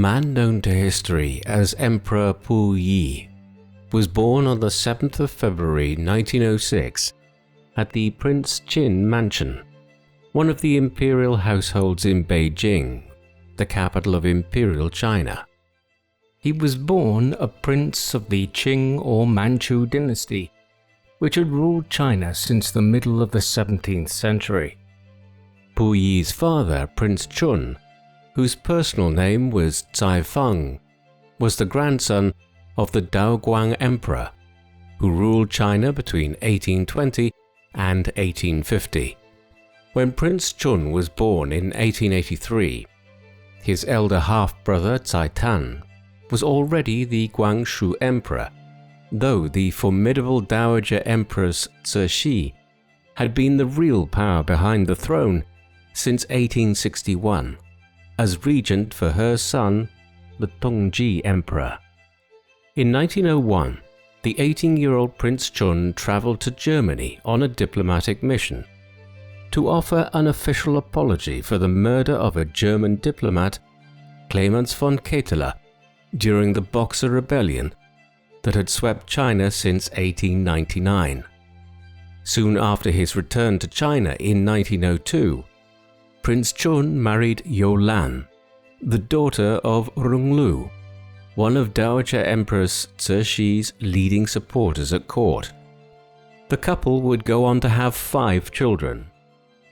man known to history as Emperor Puyi was born on the 7th of February 1906 at the Prince Qin Mansion, one of the imperial households in Beijing, the capital of Imperial China. He was born a prince of the Qing or Manchu dynasty, which had ruled China since the middle of the 17th century. Puyi's father, Prince Chun, whose personal name was Cai Feng, was the grandson of the Daoguang Emperor, who ruled China between 1820 and 1850. When Prince Chun was born in 1883, his elder half-brother Cai Tan was already the Guangxu Emperor, though the formidable Dowager Empress Cixi had been the real power behind the throne since 1861, as regent for her son, the Tongji Emperor. In 1901, the 18-year-old Prince Chun traveled to Germany on a diplomatic mission to offer an official apology for the murder of a German diplomat, Clemens von Ketteler, during the Boxer Rebellion that had swept China since 1899. Soon after his return to China in 1902, Prince Chun married You Lan, the daughter of Ronglu, one of Dowager Empress Cixi's leading supporters at court. The couple would go on to have 5 children,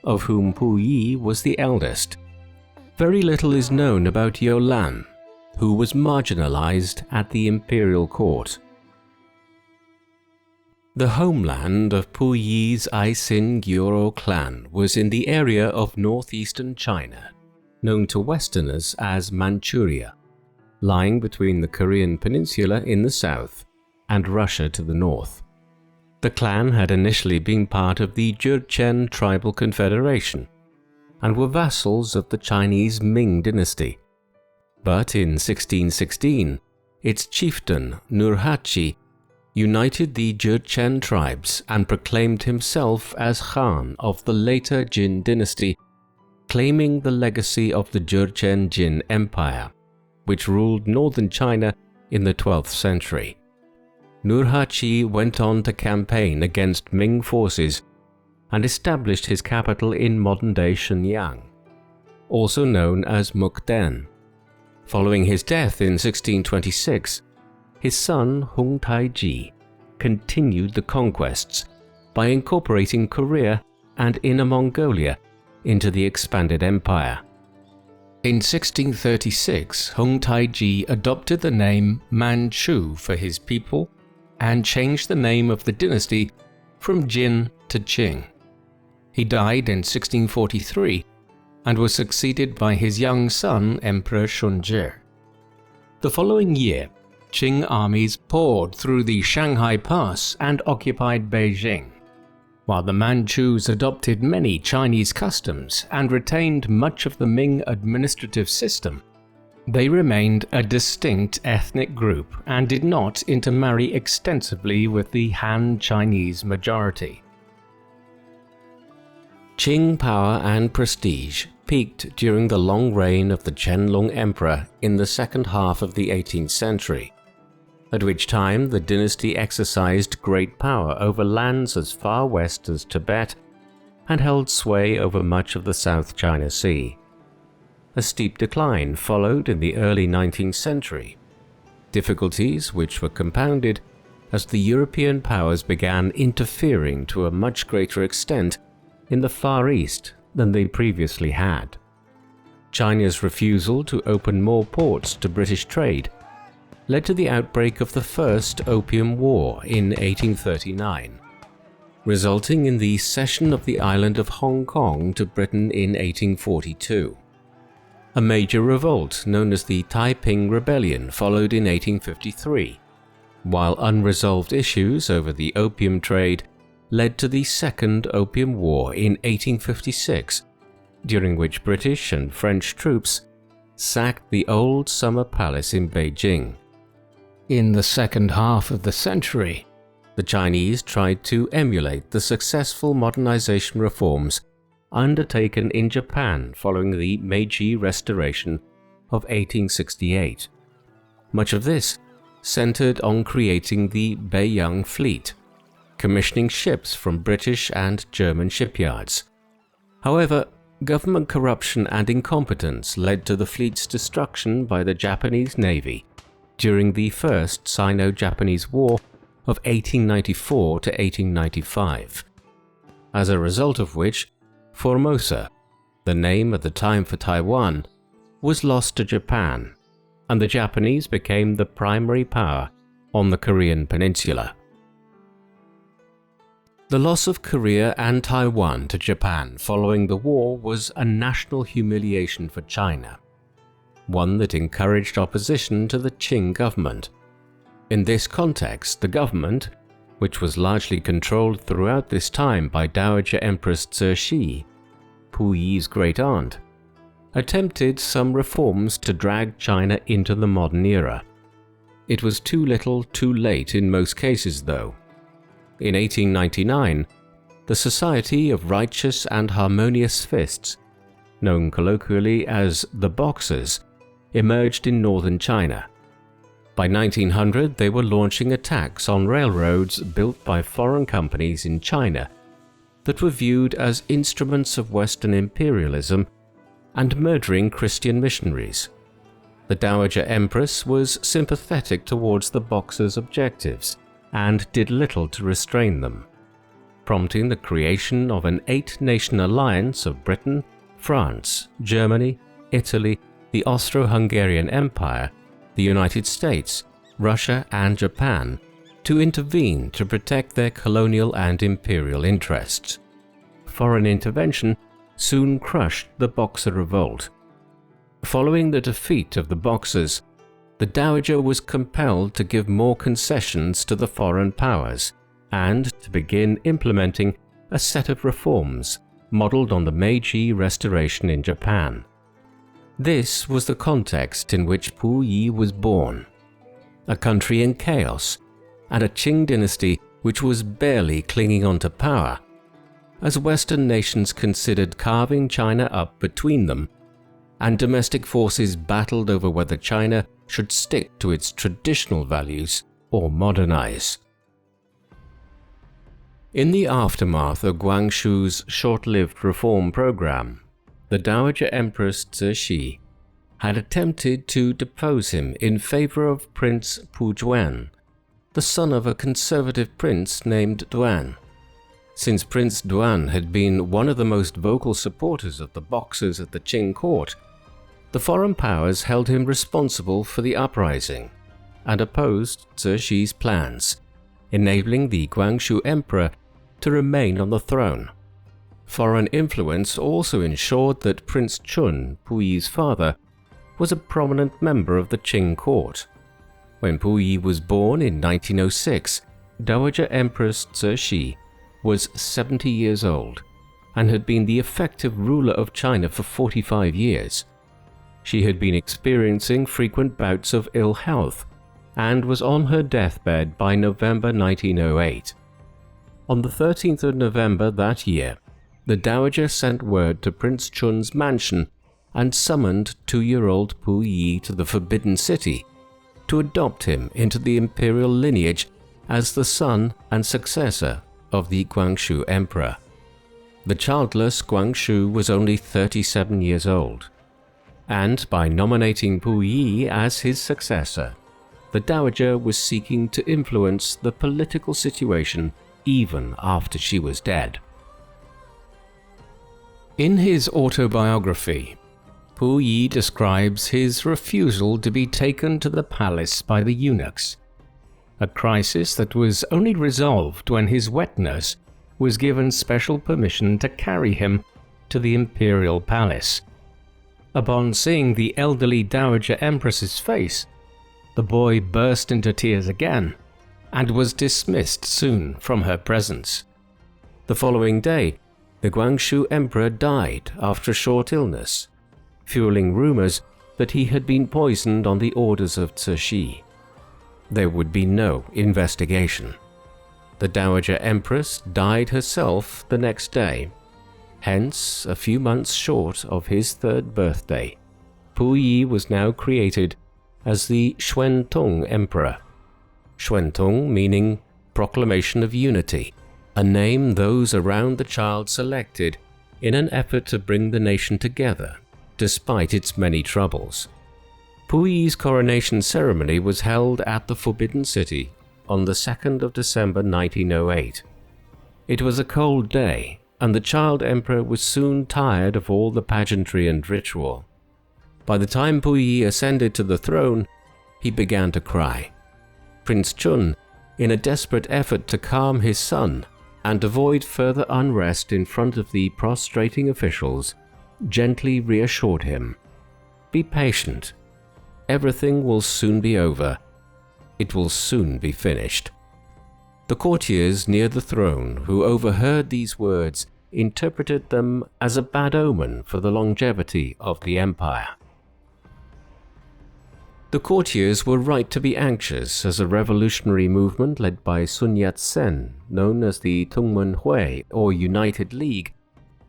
of whom Puyi was the eldest. Very little is known about You Lan, who was marginalized at the imperial court. The homeland of Puyi's Aisin Gyoro clan was in the area of northeastern China, known to Westerners as Manchuria, lying between the Korean peninsula in the south and Russia to the north. The clan had initially been part of the Jurchen tribal confederation and were vassals of the Chinese Ming dynasty. But in 1616, its chieftain Nurhaci united the Jurchen tribes and proclaimed himself as Khan of the later Jin dynasty, claiming the legacy of the Jurchen Jin Empire, which ruled northern China in the 12th century. Nurhaci went on to campaign against Ming forces and established his capital in modern-day Shenyang, also known as Mukden. Following his death in 1626, his son Hung Taiji continued the conquests by incorporating Korea and Inner Mongolia into the expanded empire. In 1636, Hung Taiji adopted the name Manchu for his people and changed the name of the dynasty from Jin to Qing. He died in 1643 and was succeeded by his young son, Emperor Shunzhi. The following year, Qing armies poured through the Shanghai Pass and occupied Beijing. While the Manchus adopted many Chinese customs and retained much of the Ming administrative system, they remained a distinct ethnic group and did not intermarry extensively with the Han Chinese majority. Qing power and prestige peaked during the long reign of the Qianlong Emperor in the second half of the 18th century, at which time the dynasty exercised great power over lands as far west as Tibet and held sway over much of the South China Sea. A steep decline followed in the early 19th century, difficulties which were compounded as the European powers began interfering to a much greater extent in the Far East than they previously had. China's refusal to open more ports to British trade led to the outbreak of the First Opium War in 1839, resulting in the cession of the island of Hong Kong to Britain in 1842. A major revolt known as the Taiping Rebellion followed in 1853, while unresolved issues over the opium trade led to the Second Opium War in 1856, during which British and French troops sacked the old summer palace in Beijing. In the second half of the century, the Chinese tried to emulate the successful modernization reforms undertaken in Japan following the Meiji Restoration of 1868. Much of this centered on creating the Beiyang fleet, commissioning ships from British and German shipyards. However, government corruption and incompetence led to the fleet's destruction by the Japanese Navy during the First Sino-Japanese War of 1894 to 1895, as a result of which Formosa, the name at the time for Taiwan, was lost to Japan, and the Japanese became the primary power on the Korean peninsula. The loss of Korea and Taiwan to Japan following the war was a national humiliation for China, one that encouraged opposition to the Qing government. In this context, the government, which was largely controlled throughout this time by Dowager Empress Cixi, Puyi's great-aunt, attempted some reforms to drag China into the modern era. It was too little, too late in most cases, though. In 1899, the Society of Righteous and Harmonious Fists, known colloquially as the Boxers, emerged in northern China. By 1900, they were launching attacks on railroads built by foreign companies in China that were viewed as instruments of Western imperialism and murdering Christian missionaries. The Dowager Empress was sympathetic towards the Boxers' objectives and did little to restrain them, prompting the creation of an 8-nation alliance of Britain, France, Germany, Italy, the Austro-Hungarian Empire, the United States, Russia, and Japan to intervene to protect their colonial and imperial interests. Foreign intervention soon crushed the Boxer revolt. Following the defeat of the Boxers, the Dowager was compelled to give more concessions to the foreign powers and to begin implementing a set of reforms modeled on the Meiji Restoration in Japan. This was the context in which Puyi was born, a country in chaos and a Qing dynasty which was barely clinging on to power, as Western nations considered carving China up between them, and domestic forces battled over whether China should stick to its traditional values or modernize. In the aftermath of Guangxu's short-lived reform program, the Dowager Empress Cixi had attempted to depose him in favor of Prince Pujuan, the son of a conservative prince named Duan. Since Prince Duan had been one of the most vocal supporters of the Boxers at the Qing court, the foreign powers held him responsible for the uprising and opposed Cixi's plans, enabling the Guangxu emperor to remain on the throne. Foreign influence also ensured that Prince Chun, Puyi's father, was a prominent member of the Qing court. When Puyi was born in 1906, Dowager Empress Cixi was 70 years old and had been the effective ruler of China for 45 years. She had been experiencing frequent bouts of ill health and was on her deathbed by November 1908. On the 13th of November that year, the Dowager sent word to Prince Chun's mansion and summoned 2-year-old Puyi to the Forbidden City to adopt him into the imperial lineage as the son and successor of the Guangxu emperor. The childless Guangxu was only 37 years old, and by nominating Puyi as his successor, the Dowager was seeking to influence the political situation even after she was dead. In his autobiography, Puyi describes his refusal to be taken to the palace by the eunuchs, a crisis that was only resolved when his wet nurse was given special permission to carry him to the imperial palace. Upon seeing the elderly Dowager Empress's face, the boy burst into tears again and was dismissed soon from her presence. The following day, the Guangxu emperor died after a short illness, fueling rumors that he had been poisoned on the orders of Cixi. There would be no investigation. The Dowager Empress died herself the next day, hence a few months short of his 3rd birthday, Puyi was now created as the Xuantong Emperor. Xuantong meaning Proclamation of Unity, a name those around the child selected in an effort to bring the nation together, despite its many troubles. Puyi's coronation ceremony was held at the Forbidden City on the 2nd of December 1908. It was a cold day, and the child emperor was soon tired of all the pageantry and ritual. By the time Puyi ascended to the throne, he began to cry. Prince Chun, in a desperate effort to calm his son and avoid further unrest in front of the prostrating officials, gently reassured him. "Be patient. Everything will soon be over. It will soon be finished." The courtiers near the throne who overheard these words interpreted them as a bad omen for the longevity of the empire. The courtiers were right to be anxious, as a revolutionary movement led by Sun Yat-sen, known as the Tungmen-hui or United League,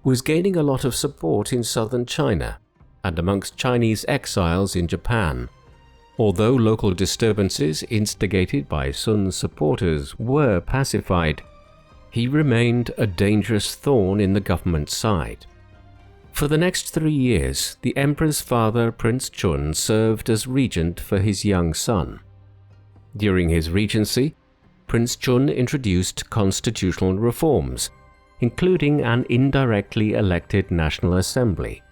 was gaining a lot of support in southern China and amongst Chinese exiles in Japan. Although local disturbances instigated by Sun's supporters were pacified, he remained a dangerous thorn in the government's side. For the next 3 years, the emperor's father, Prince Chun, served as regent for his young son. During his regency, Prince Chun introduced constitutional reforms, including an indirectly elected National Assembly,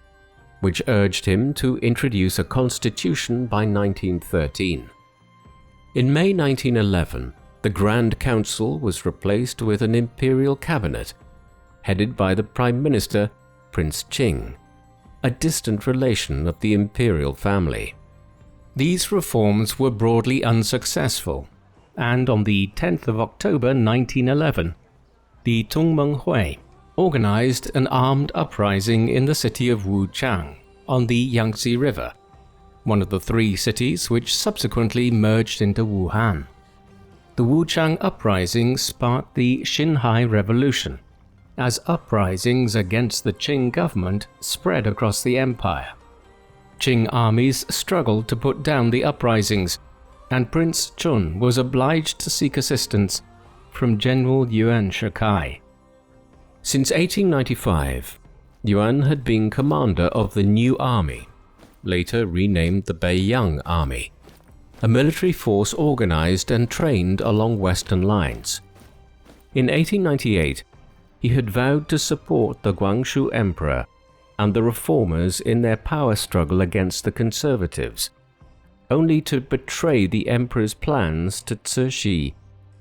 which urged him to introduce a constitution by 1913. In May 1911, the Grand Council was replaced with an imperial cabinet, headed by the Prime Minister, Prince Qing, a distant relation of the imperial family. These reforms were broadly unsuccessful, and on the 10th of October 1911, the Tungmen-hui organized an armed uprising in the city of Wuchang on the Yangtze River, one of the 3 cities which subsequently merged into Wuhan. The Wuchang uprising sparked the Xinhai Revolution, as uprisings against the Qing government spread across the empire. Qing armies struggled to put down the uprisings, and Prince Chun was obliged to seek assistance from General Yuan Shikai. Since 1895, Yuan had been commander of the New Army, later renamed the Beiyang Army, a military force organized and trained along Western lines. In 1898, he had vowed to support the Guangxu Emperor and the reformers in their power struggle against the conservatives, only to betray the emperor's plans to Cixi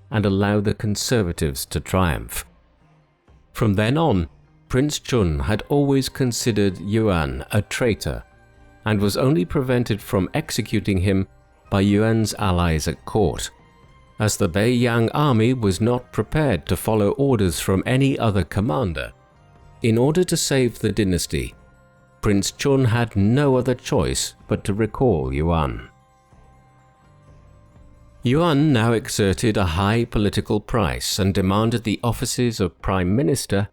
and allow the conservatives to triumph. From then on, Prince Chun had always considered Yuan a traitor and was only prevented from executing him by Yuan's allies at court. As the Beiyang army was not prepared to follow orders from any other commander, in order to save the dynasty, Prince Chun had no other choice but to recall Yuan. Yuan now exerted a high political price and demanded the offices of Prime Minister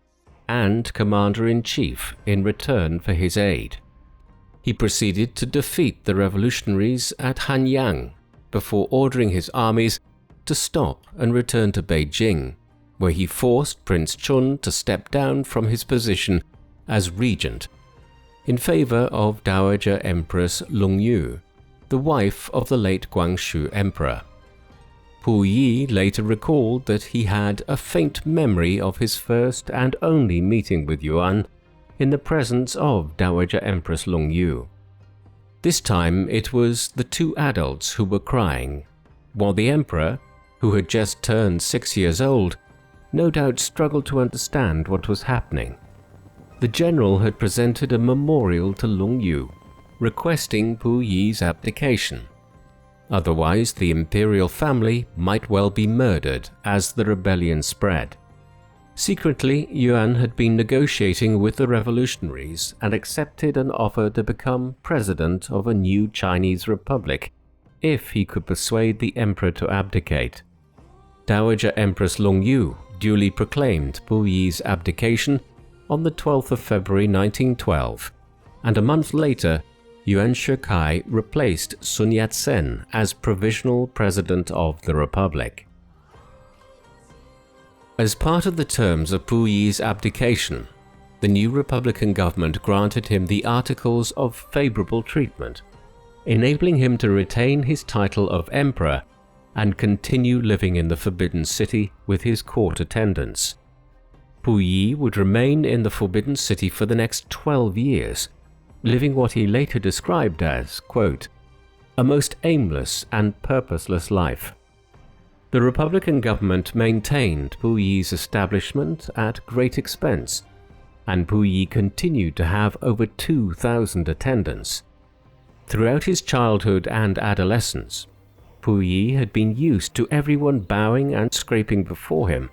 and Commander-in-Chief in return for his aid. He proceeded to defeat the revolutionaries at Hanyang before ordering his armies to stop and return to Beijing, where he forced Prince Chun to step down from his position as regent in favor of Dowager Empress Longyu, the wife of the late Guangxu Emperor. Puyi later recalled that he had a faint memory of his first and only meeting with Yuan in the presence of Dowager Empress Longyu. This time it was the 2 adults who were crying, while the emperor, who had just turned 6 years old, no doubt struggled to understand what was happening. The general had presented a memorial to Longyu, requesting Puyi's abdication. Otherwise, the imperial family might well be murdered as the rebellion spread. Secretly, Yuan had been negotiating with the revolutionaries and accepted an offer to become president of a new Chinese republic if he could persuade the emperor to abdicate. Dowager Empress Longyu duly proclaimed Puyi's abdication on the 12th of February 1912, and a month later, Yuan Shikai replaced Sun Yat-sen as provisional president of the republic. As part of the terms of Puyi's abdication, the new republican government granted him the Articles of Favorable Treatment, enabling him to retain his title of emperor and continue living in the Forbidden City with his court attendants. Puyi would remain in the Forbidden City for the next 12 years, living what he later described as, quote, "a most aimless and purposeless life." The Republican government maintained Puyi's establishment at great expense, and Puyi continued to have over 2,000 attendants. Throughout his childhood and adolescence, Puyi had been used to everyone bowing and scraping before him,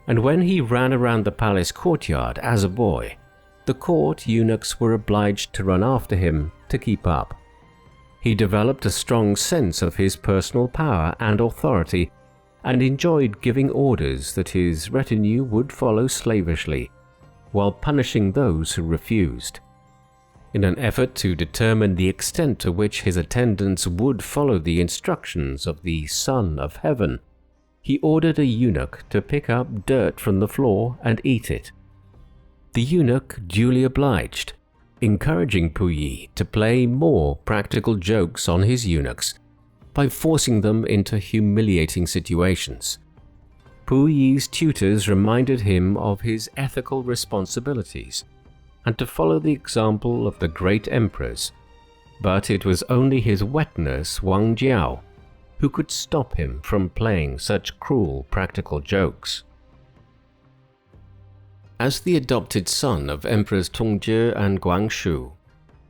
and when he ran around the palace courtyard as a boy, the court eunuchs were obliged to run after him to keep up. He developed a strong sense of his personal power and authority, and enjoyed giving orders that his retinue would follow slavishly, while punishing those who refused. In an effort to determine the extent to which his attendants would follow the instructions of the Son of Heaven, he ordered a eunuch to pick up dirt from the floor and eat it. The eunuch duly obliged, encouraging Puyi to play more practical jokes on his eunuchs by forcing them into humiliating situations. Puyi's tutors reminded him of his ethical responsibilities and to follow the example of the great emperors, but it was only his wet nurse Wang Jiao who could stop him from playing such cruel practical jokes. As the adopted son of Emperors Tongzhi and Guangxu,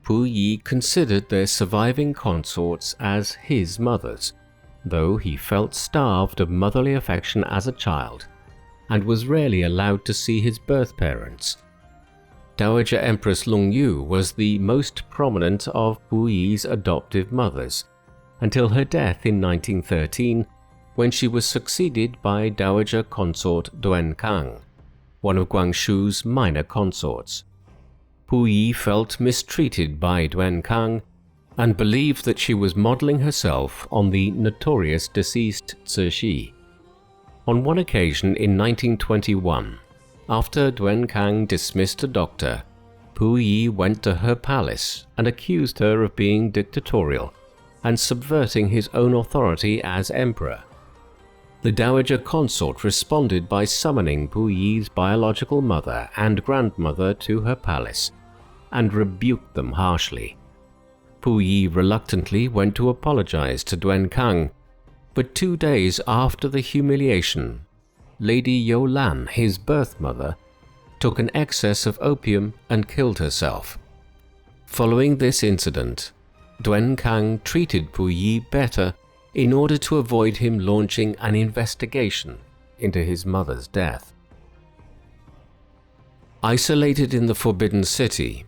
Puyi considered their surviving consorts as his mothers, though he felt starved of motherly affection as a child, and was rarely allowed to see his birth parents. Dowager Empress Longyu was the most prominent of Puyi's adoptive mothers, until her death in 1913, when she was succeeded by Dowager Consort Duan Kang, one of Guangxu's minor consorts. Puyi felt mistreated by Duan Kang and believed that she was modeling herself on the notorious deceased Cixi. On one occasion in 1921, after Duan Kang dismissed a doctor, Puyi went to her palace and accused her of being dictatorial and subverting his own authority as emperor. The Dowager Consort responded by summoning Puyi's biological mother and grandmother to her palace and rebuked them harshly. Puyi reluctantly went to apologize to Duan Kang, but 2 days after the humiliation, Lady You Lan, his birth mother, took an excess of opium and killed herself. Following this incident, Duan Kang treated Puyi better in order to avoid him launching an investigation into his mother's death. Isolated in the Forbidden City,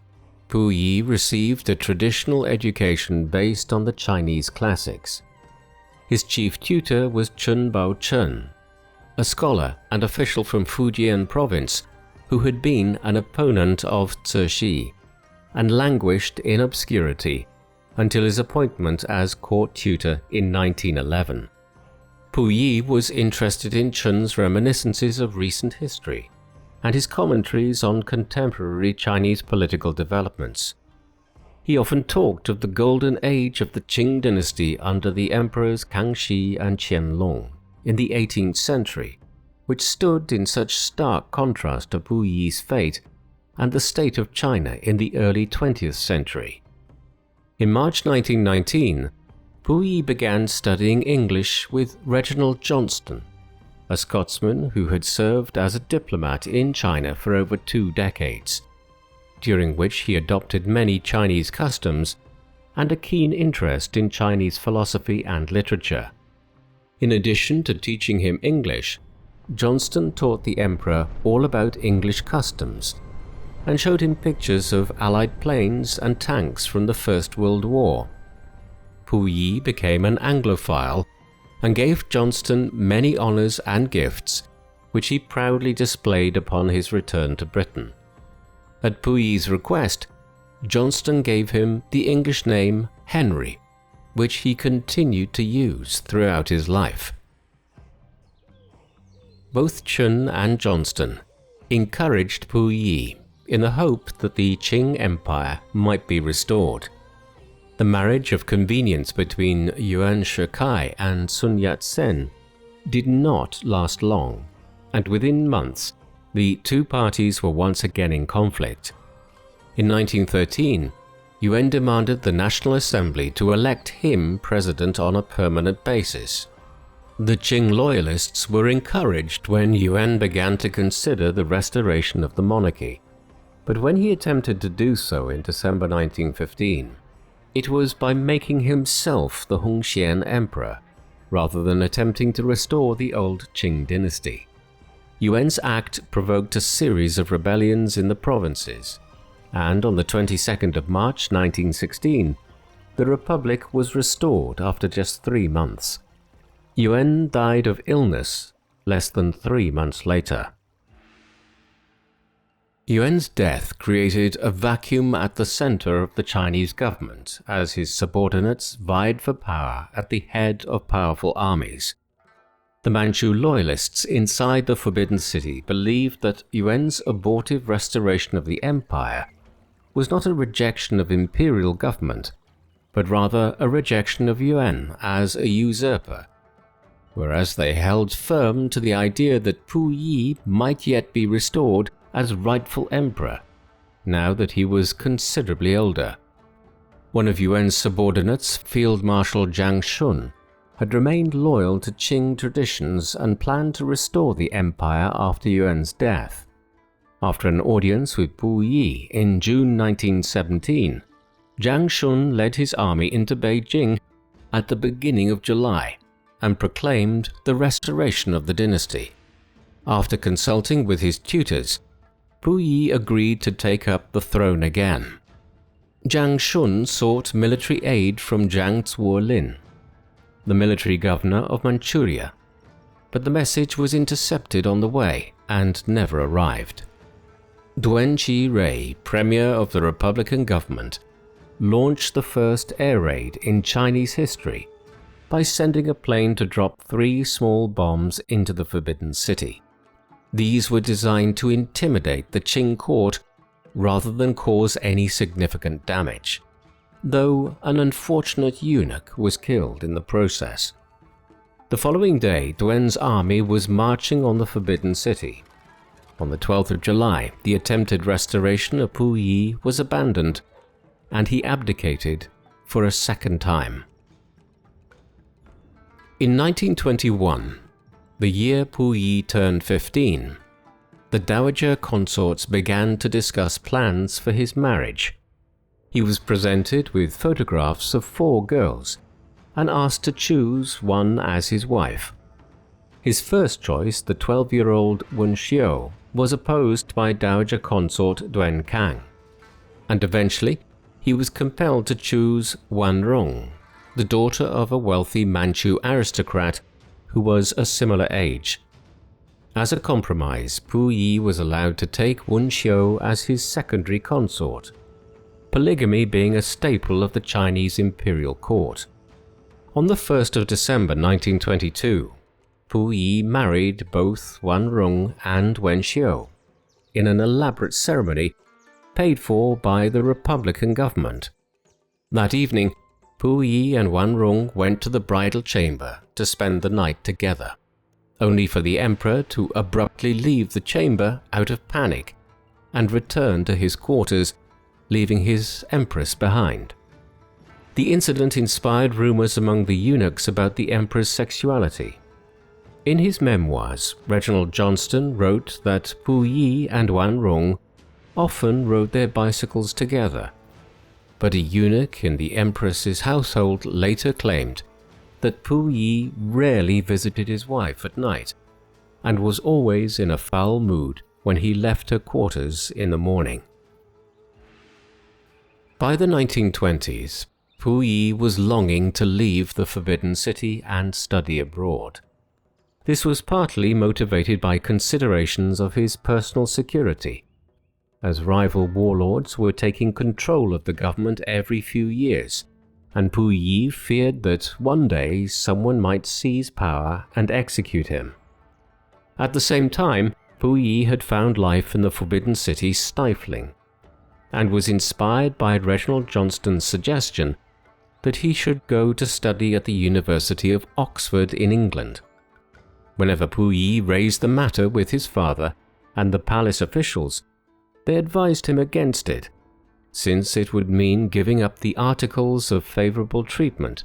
Puyi received a traditional education based on the Chinese classics. His chief tutor was Chun Bao Chen, a scholar and official from Fujian province who had been an opponent of Cixi and languished in obscurity until his appointment as court tutor in 1911. Puyi was interested in Chun's reminiscences of recent history and his commentaries on contemporary Chinese political developments. He often talked of the golden age of the Qing dynasty under the emperors Kangxi and Qianlong in the 18th century, which stood in such stark contrast to Puyi's fate and the state of China in the early 20th century. In March 1919, Puyi began studying English with Reginald Johnston, a Scotsman who had served as a diplomat in China for over 2 decades, during which he adopted many Chinese customs and a keen interest in Chinese philosophy and literature. In addition to teaching him English, Johnston taught the emperor all about English customs and showed him pictures of Allied planes and tanks from the First World War. Puyi became an Anglophile and gave Johnston many honors and gifts, which he proudly displayed upon his return to Britain. At Puyi's request, Johnston gave him the English name Henry, which he continued to use throughout his life. Both Chun and Johnston encouraged Puyi in the hope that the Qing Empire might be restored. The marriage of convenience between Yuan Shikai and Sun Yat-sen did not last long, and within months, the two parties were once again in conflict. In 1913, Yuan demanded the National Assembly to elect him president on a permanent basis. The Qing loyalists were encouraged when Yuan began to consider the restoration of the monarchy, but when he attempted to do so in December 1915, it was by making himself the Hongxian emperor, rather than attempting to restore the old Qing dynasty. Yuan's act provoked a series of rebellions in the provinces, and on the 22nd of March 1916, the Republic was restored after just 3 months. Yuan died of illness less than 3 months later. Yuan's death created a vacuum at the center of the Chinese government as his subordinates vied for power at the head of powerful armies. The Manchu loyalists inside the Forbidden City believed that Yuan's abortive restoration of the empire was not a rejection of imperial government, but rather a rejection of Yuan as a usurper, whereas they held firm to the idea that Puyi might yet be restored as rightful emperor, now that he was considerably older. One of Yuan's subordinates, Field Marshal Jiang Shun, had remained loyal to Qing traditions and planned to restore the empire after Yuan's death. After an audience with Puyi in June 1917, Jiang Shun led his army into Beijing at the beginning of July and proclaimed the restoration of the dynasty. After consulting with his tutors, Puyi agreed to take up the throne again. Jiang Shun sought military aid from Jiang Zuolin, the military governor of Manchuria, but the message was intercepted on the way and never arrived. Duen Chi-rei, premier of the Republican government, launched the first air raid in Chinese history by sending a plane to drop 3 small bombs into the Forbidden City. These were designed to intimidate the Qing court rather than cause any significant damage, though an unfortunate eunuch was killed in the process. The following day, Duen's army was marching on the Forbidden City. On the 12th of July, the attempted restoration of Puyi was abandoned, and he abdicated for a second time. In 1921, the year Puyi turned 15, the dowager consorts began to discuss plans for his marriage. He was presented with photographs of 4 girls and asked to choose one as his wife. His first choice, the 12-year-old Wen Xiu, was opposed by dowager consort Duen Kang, and eventually he was compelled to choose Wan Rong, the daughter of a wealthy Manchu aristocrat who was a similar age. As a compromise, Puyi was allowed to take Wen Xiu as his secondary consort, polygamy being a staple of the Chinese imperial court. On the 1st of December 1922, Puyi married both Wan Rong and Wen Xiu in an elaborate ceremony paid for by the Republican government. That evening, Puyi and Wan Rong went to the bridal chamber to spend the night together, only for the emperor to abruptly leave the chamber out of panic and return to his quarters, leaving his empress behind. The incident inspired rumors among the eunuchs about the emperor's sexuality. In his memoirs, Reginald Johnston wrote that Puyi and Wan Rong often rode their bicycles together, but a eunuch in the empress's household later claimed that Puyi rarely visited his wife at night and was always in a foul mood when he left her quarters in the morning. By the 1920s, Puyi was longing to leave the Forbidden City and study abroad. This was partly motivated by considerations of his personal security. as rival warlords were taking control of the government every few years, and Puyi feared that one day someone might seize power and execute him. At the same time, Puyi had found life in the Forbidden City stifling, and was inspired by Reginald Johnston's suggestion that he should go to study at the University of Oxford in England. Whenever Puyi raised the matter with his father and the palace officials, they advised him against it, since it would mean giving up the articles of favorable treatment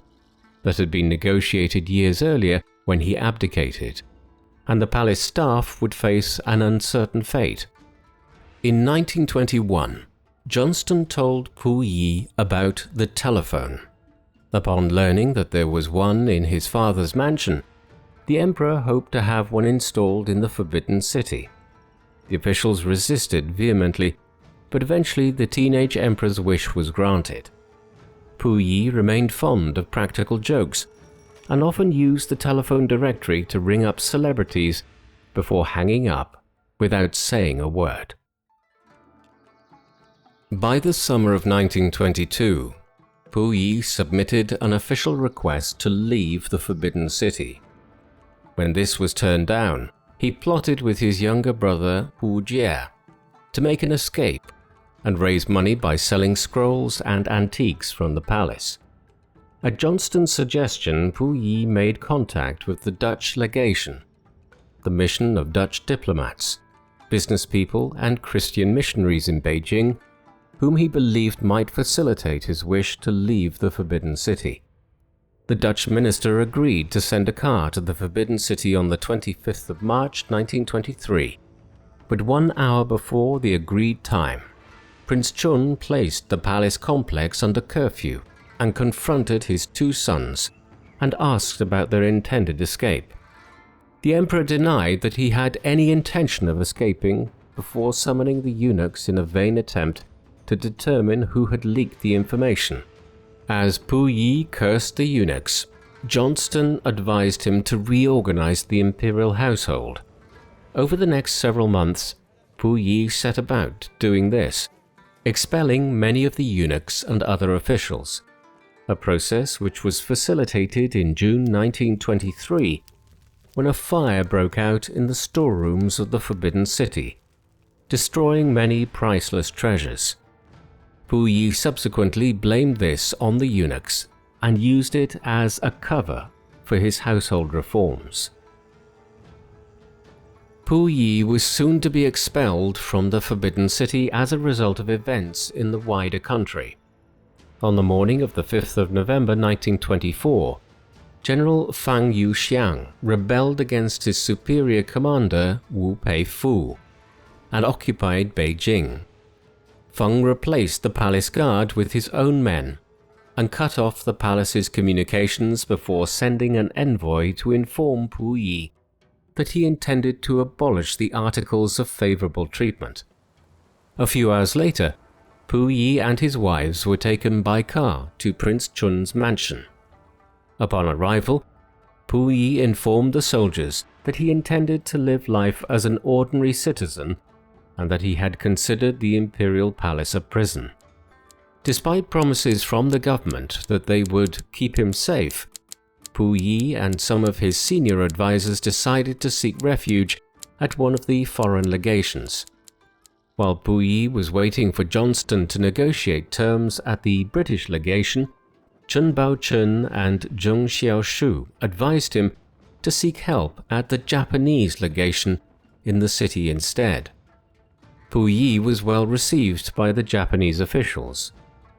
that had been negotiated years earlier when he abdicated, and the palace staff would face an uncertain fate. In 1921, Johnston told Puyi about the telephone. Upon learning that there was one in his father's mansion, the emperor hoped to have one installed in the Forbidden City. The officials resisted vehemently, but eventually the teenage emperor's wish was granted. Puyi remained fond of practical jokes and often used the telephone directory to ring up celebrities before hanging up without saying a word. By the summer of 1922, Puyi submitted an official request to leave the Forbidden City. When this was turned down, he plotted with his younger brother Puyi to make an escape and raise money by selling scrolls and antiques from the palace. At Johnston's suggestion, Puyi made contact with the Dutch legation, the mission of Dutch diplomats, business people and Christian missionaries in Beijing, whom he believed might facilitate his wish to leave the Forbidden City. The Dutch minister agreed to send a car to the Forbidden City on the 25th of March 1923, but 1 hour before the agreed time, Prince Chun placed the palace complex under curfew and confronted his 2 sons and asked about their intended escape. The emperor denied that he had any intention of escaping before summoning the eunuchs in a vain attempt to determine who had leaked the information. As Puyi cursed the eunuchs, Johnston advised him to reorganize the imperial household. Over the next several months, Puyi set about doing this, expelling many of the eunuchs and other officials, a process which was facilitated in June 1923 when a fire broke out in the storerooms of the Forbidden City, destroying many priceless treasures. Puyi subsequently blamed this on the eunuchs and used it as a cover for his household reforms. Puyi was soon to be expelled from the Forbidden City as a result of events in the wider country. On the morning of the 5th of November 1924, General Fang Yuxiang rebelled against his superior commander Wu Peifu and occupied Beijing. Feng replaced the palace guard with his own men and cut off the palace's communications before sending an envoy to inform Puyi that he intended to abolish the articles of favorable treatment. A few hours later, Puyi and his wives were taken by car to Prince Chun's mansion. Upon arrival, Puyi informed the soldiers that he intended to live life as an ordinary citizen and that he had considered the imperial palace a prison. Despite promises from the government that they would keep him safe, Puyi and some of his senior advisors decided to seek refuge at one of the foreign legations. While Puyi was waiting for Johnston to negotiate terms at the British legation, Chen Baochun and Zheng Xiaoshu advised him to seek help at the Japanese legation in the city instead. Puyi was well received by the Japanese officials,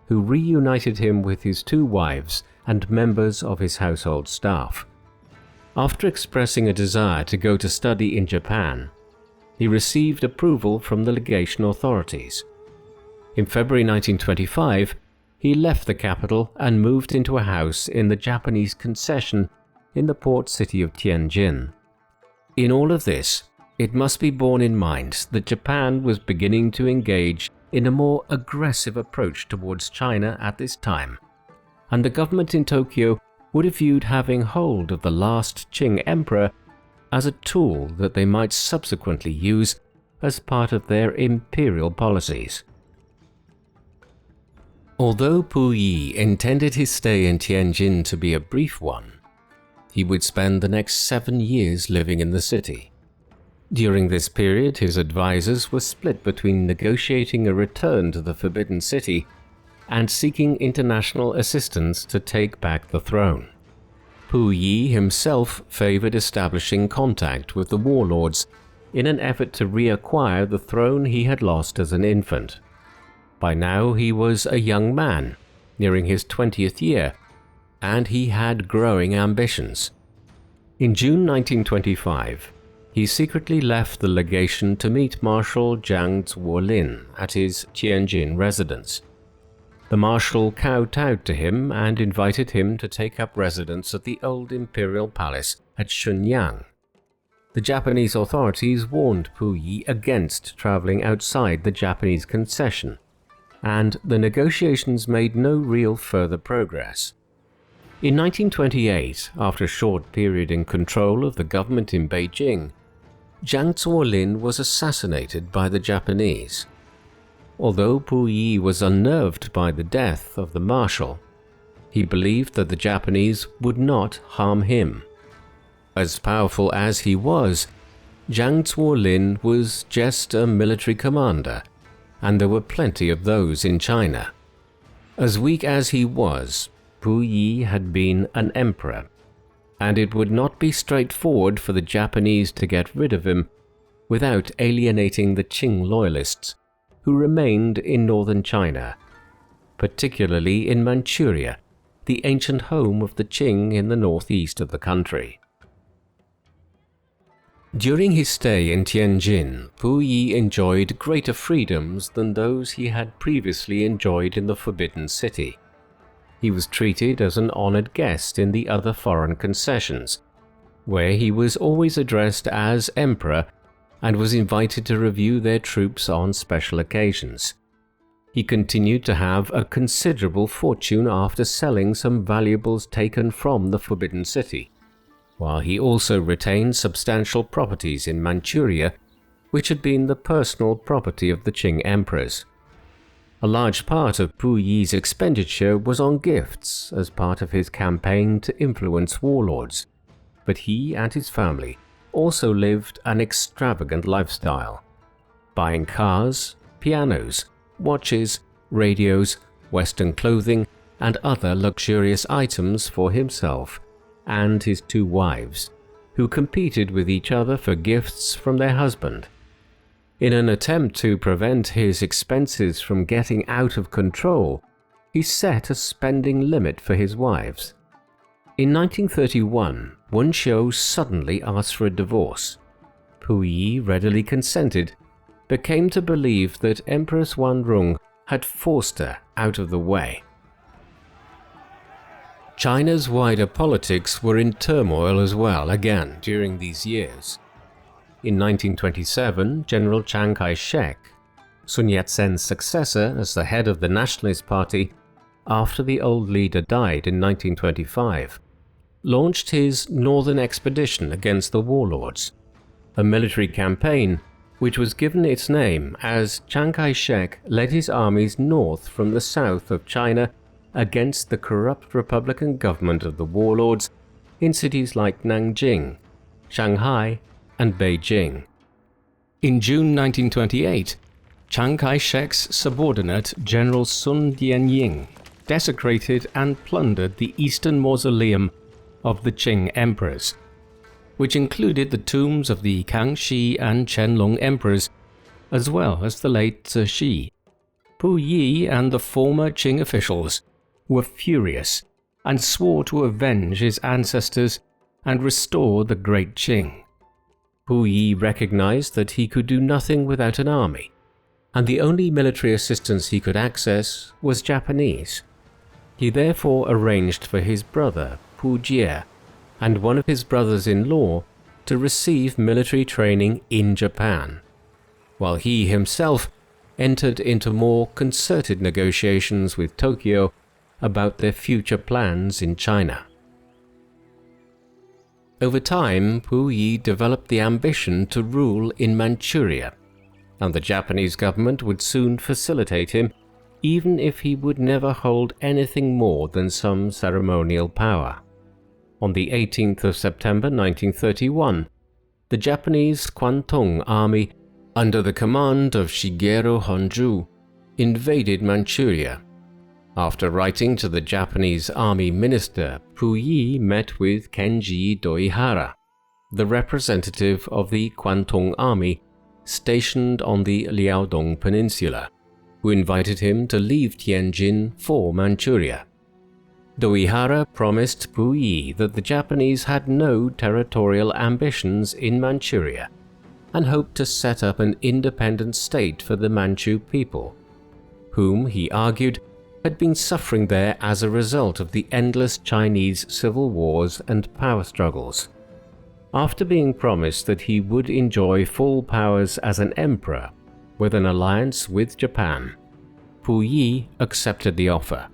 who reunited him with his 2 wives and members of his household staff. After expressing a desire to go to study in Japan, he received approval from the legation authorities. In February 1925, he left the capital and moved into a house in the Japanese concession in the port city of Tianjin. In all of this, it must be borne in mind that Japan was beginning to engage in a more aggressive approach towards China at this time, and the government in Tokyo would have viewed having hold of the last Qing emperor as a tool that they might subsequently use as part of their imperial policies. Although Puyi intended his stay in Tianjin to be a brief one, he would spend the next 7 years living in the city. During this period, his advisors were split between negotiating a return to the Forbidden City and seeking international assistance to take back the throne. Puyi himself favored establishing contact with the warlords in an effort to reacquire the throne he had lost as an infant. By now he was a young man, nearing his 20th year, and he had growing ambitions. In June 1925, he secretly left the legation to meet Marshal Jiang Zuolin at his Tianjin residence. The marshal kowtowed to him and invited him to take up residence at the old imperial palace at Shenyang. The Japanese authorities warned Puyi against traveling outside the Japanese concession, and the negotiations made no real further progress. In 1928, after a short period in control of the government in Beijing, Jiang Zuolin was assassinated by the Japanese. Although Puyi was unnerved by the death of the marshal, he believed that the Japanese would not harm him. As powerful as he was, Jiang Zuolin was just a military commander, and there were plenty of those in China. As weak as he was, Puyi had been an emperor, and it would not be straightforward for the Japanese to get rid of him without alienating the Qing loyalists who remained in northern China, particularly in Manchuria, the ancient home of the Qing in the northeast of the country. During his stay in Tianjin, Puyi enjoyed greater freedoms than those he had previously enjoyed in the Forbidden City. He was treated as an honored guest in the other foreign concessions, where he was always addressed as emperor and was invited to review their troops on special occasions. He continued to have a considerable fortune after selling some valuables taken from the Forbidden City, while he also retained substantial properties in Manchuria, which had been the personal property of the Qing emperors. A large part of Puyi's expenditure was on gifts as part of his campaign to influence warlords, but he and his family also lived an extravagant lifestyle, buying cars, pianos, watches, radios, Western clothing, and other luxurious items for himself and his 2 wives, who competed with each other for gifts from their husband. In an attempt to prevent his expenses from getting out of control, he set a spending limit for his wives. In 1931, Wen Shou suddenly asked for a divorce. Puyi readily consented, but came to believe that Empress Wanrong had forced her out of the way. China's wider politics were in turmoil as well again during these years. In 1927, General Chiang Kai-shek, Sun Yat-sen's successor as the head of the Nationalist Party after the old leader died in 1925, launched his northern expedition against the warlords, a military campaign which was given its name as Chiang Kai-shek led his armies north from the south of China against the corrupt republican government of the warlords in cities like Nanjing, Shanghai, and Beijing. In June 1928, Chiang Kai-shek's subordinate General Sun Dianying desecrated and plundered the eastern mausoleum of the Qing emperors, which included the tombs of the Kangxi and Qianlong emperors, as well as the late Cixi. Puyi and the former Qing officials were furious and swore to avenge his ancestors and restore the great Qing. Puyi recognized that he could do nothing without an army, and the only military assistance he could access was Japanese. He therefore arranged for his brother, Pu Jie, and one of his brothers-in-law to receive military training in Japan, while he himself entered into more concerted negotiations with Tokyo about their future plans in China. Over time, Puyi developed the ambition to rule in Manchuria, and the Japanese government would soon facilitate him, even if he would never hold anything more than some ceremonial power. On the 18th of September 1931, the Japanese Kwantung Army, under the command of Shigeru Honju, invaded Manchuria. After writing to the Japanese Army Minister, Puyi met with Kenji Doihara, the representative of the Kwantung Army stationed on the Liaodong Peninsula, who invited him to leave Tianjin for Manchuria. Doihara promised Puyi that the Japanese had no territorial ambitions in Manchuria and hoped to set up an independent state for the Manchu people, whom, he argued, had been suffering there as a result of the endless Chinese civil wars and power struggles. After being promised that he would enjoy full powers as an emperor with an alliance with Japan, Puyi accepted the offer.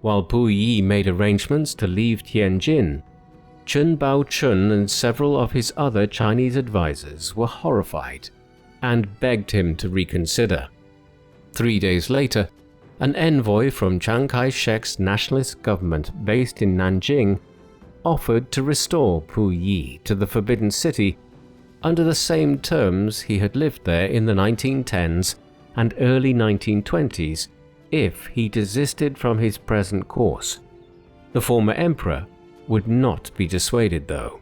While Puyi made arrangements to leave Tianjin, Chen Baochun and several of his other Chinese advisors were horrified and begged him to reconsider. 3 days later, an envoy from Chiang Kai-shek's nationalist government based in Nanjing offered to restore Puyi to the Forbidden City under the same terms he had lived there in the 1910s and early 1920s if he desisted from his present course. The former emperor would not be dissuaded, though.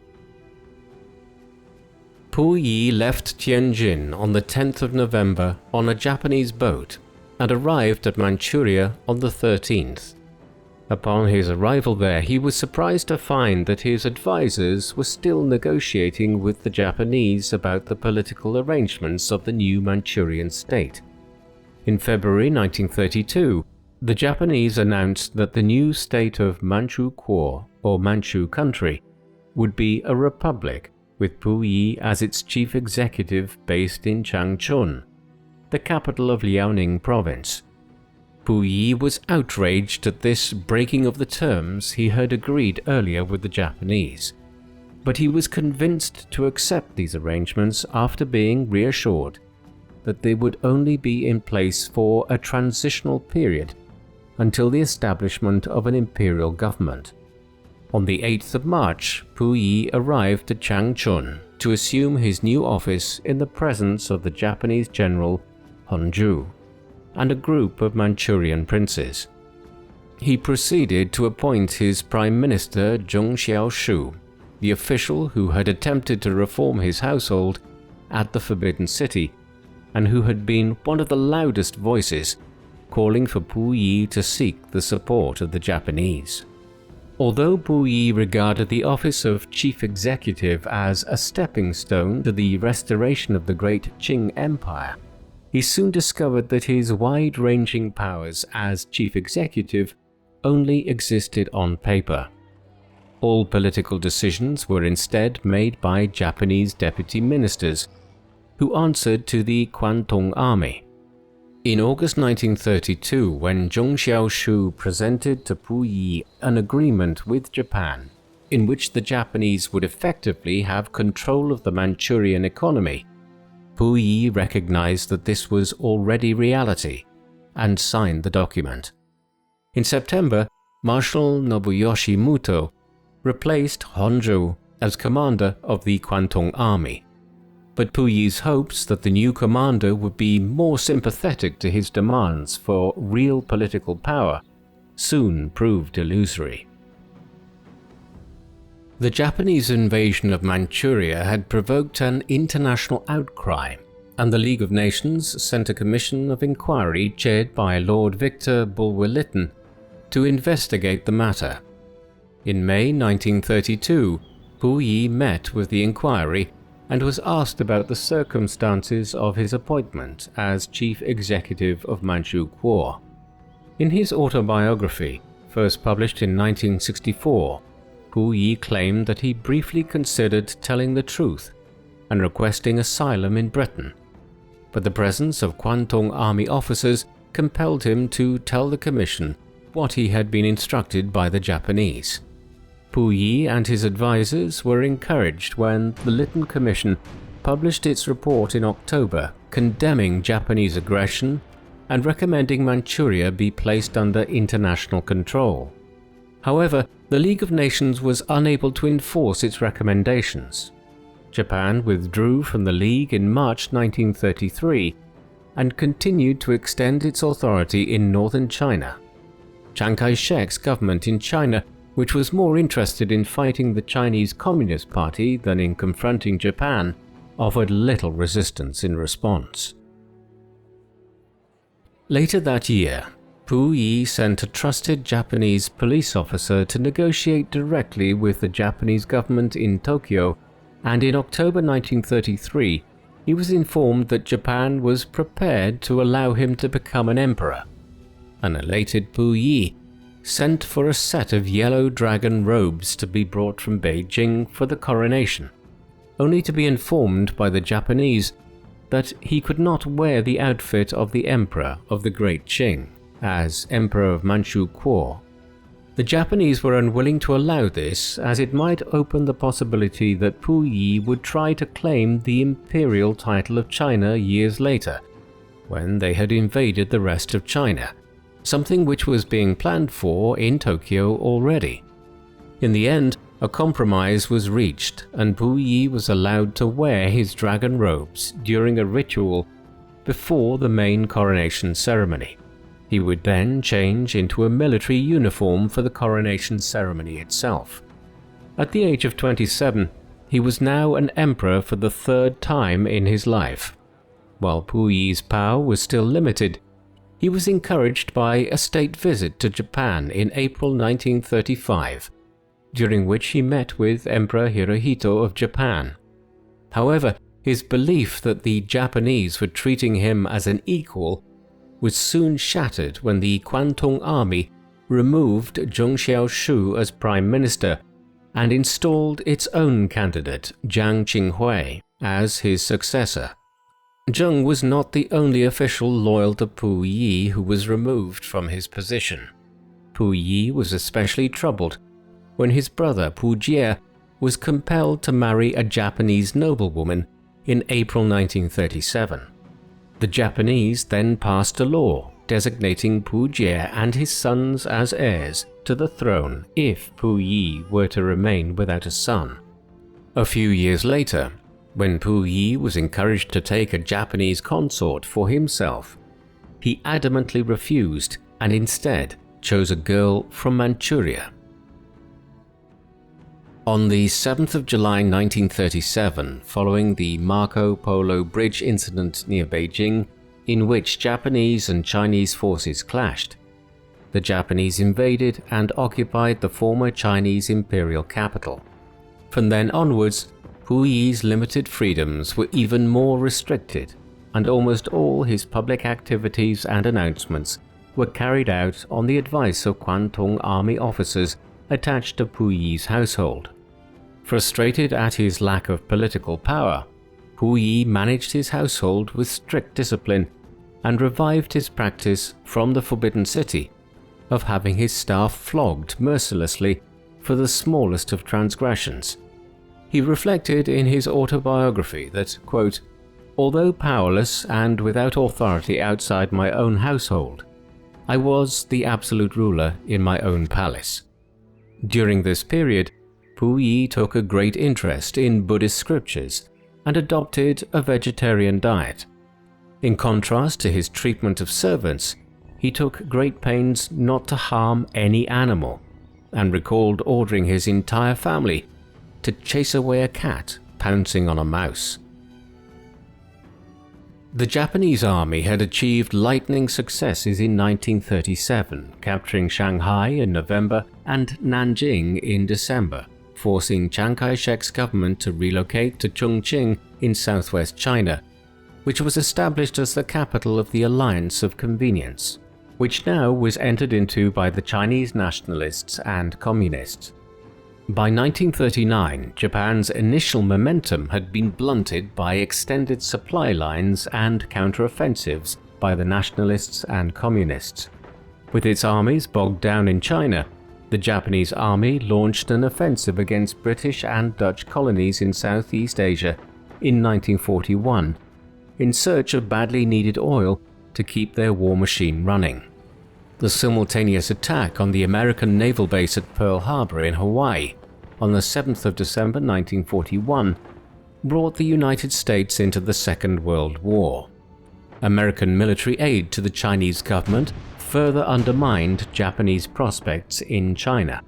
Puyi left Tianjin on the 10th of November on a Japanese boat and arrived at Manchuria on the 13th. Upon his arrival there, he was surprised to find that his advisors were still negotiating with the Japanese about the political arrangements of the new Manchurian state. In February 1932, the Japanese announced that the new state of Manchukuo, or Manchu country, would be a republic, with Puyi as its chief executive based in Changchun, the capital of Liaoning province. Puyi was outraged at this breaking of the terms he had agreed earlier with the Japanese, but he was convinced to accept these arrangements after being reassured that they would only be in place for a transitional period until the establishment of an imperial government. On the 8th of March, Puyi arrived at Changchun to assume his new office in the presence of the Japanese general Honju and a group of Manchurian princes. He proceeded to appoint his prime minister Zhong Xiaoshu, the official who had attempted to reform his household at the Forbidden City and who had been one of the loudest voices calling for Puyi to seek the support of the Japanese. Although Puyi regarded the office of chief executive as a stepping stone to the restoration of the great Qing Empire, he soon discovered that his wide-ranging powers as chief executive only existed on paper. All political decisions were instead made by Japanese deputy ministers, who answered to the Kwantung Army. In August 1932, when Zhong Xiaoshu presented to Puyi an agreement with Japan, in which the Japanese would effectively have control of the Manchurian economy, Puyi recognized that this was already reality and signed the document. In September, Marshal Nobuyoshi Muto replaced Honju as commander of the Kwantung Army, but Puyi's hopes that the new commander would be more sympathetic to his demands for real political power soon proved illusory. The Japanese invasion of Manchuria had provoked an international outcry, and the League of Nations sent a commission of inquiry chaired by Lord Victor Bulwer-Lytton to investigate the matter. In May 1932, Puyi met with the inquiry and was asked about the circumstances of his appointment as chief executive of Manchukuo. In his autobiography, first published in 1964, Puyi claimed that he briefly considered telling the truth and requesting asylum in Britain, but the presence of Kwantung Army officers compelled him to tell the commission what he had been instructed by the Japanese. Puyi and his advisors were encouraged when the Lytton Commission published its report in October condemning Japanese aggression and recommending Manchuria be placed under international control. However, the League of Nations was unable to enforce its recommendations. Japan withdrew from the League in March 1933 and continued to extend its authority in northern China. Chiang Kai-shek's government in China, which was more interested in fighting the Chinese Communist Party than in confronting Japan, offered little resistance in response. Later that year, Puyi sent a trusted Japanese police officer to negotiate directly with the Japanese government in Tokyo, and in October 1933, he was informed that Japan was prepared to allow him to become an emperor. An elated Puyi sent for a set of yellow dragon robes to be brought from Beijing for the coronation, only to be informed by the Japanese that he could not wear the outfit of the emperor of the Great Qing as Emperor of Manchu Kuo. The Japanese were unwilling to allow this, as it might open the possibility that Puyi would try to claim the imperial title of China years later, when they had invaded the rest of China, something which was being planned for in Tokyo already. In the end, a compromise was reached, and Puyi was allowed to wear his dragon robes during a ritual before the main coronation ceremony. He would then change into a military uniform for the coronation ceremony itself. At the age of 27, he was now an emperor for the third time in his life. While Puyi's power was still limited, he was encouraged by a state visit to Japan in April 1935, during which he met with Emperor Hirohito of Japan. However, his belief that the Japanese were treating him as an equal was soon shattered when the Kwantung Army removed Zheng Xiaoshu as prime minister and installed its own candidate, Jiang Qinghui, as his successor. Zheng was not the only official loyal to Puyi who was removed from his position. Puyi was especially troubled when his brother Pujie was compelled to marry a Japanese noblewoman in April 1937. The Japanese then passed a law designating Pujie and his sons as heirs to the throne if Puyi were to remain without a son. A few years later, when Puyi was encouraged to take a Japanese consort for himself, he adamantly refused and instead chose a girl from Manchuria. On the 7th of July 1937, following the Marco Polo Bridge incident near Beijing, in which Japanese and Chinese forces clashed, the Japanese invaded and occupied the former Chinese imperial capital. From then onwards, Puyi's limited freedoms were even more restricted, and almost all his public activities and announcements were carried out on the advice of Kwantung Army officers attached to Puyi's household. Frustrated at his lack of political power, Puyi managed his household with strict discipline and revived his practice from the Forbidden City of having his staff flogged mercilessly for the smallest of transgressions. He reflected in his autobiography that, quote, "Although powerless and without authority outside my own household, I was the absolute ruler in my own palace." During this period, Puyi took a great interest in Buddhist scriptures and adopted a vegetarian diet. In contrast to his treatment of servants, he took great pains not to harm any animal, and recalled ordering his entire family to chase away a cat pouncing on a mouse. The Japanese army had achieved lightning successes in 1937, capturing Shanghai in November and Nanjing in December, forcing Chiang Kai-shek's government to relocate to Chongqing in southwest China, which was established as the capital of the Alliance of Convenience, which now was entered into by the Chinese nationalists and communists. By 1939, Japan's initial momentum had been blunted by extended supply lines and counteroffensives by the nationalists and communists. With its armies bogged down in China, the Japanese army launched an offensive against British and Dutch colonies in Southeast Asia in 1941 in search of badly needed oil to keep their war machine running. The simultaneous attack on the American naval base at Pearl Harbor in Hawaii on the 7th of December 1941 brought the United States into the Second World War. American military aid to the Chinese government further undermined Japanese prospects in China,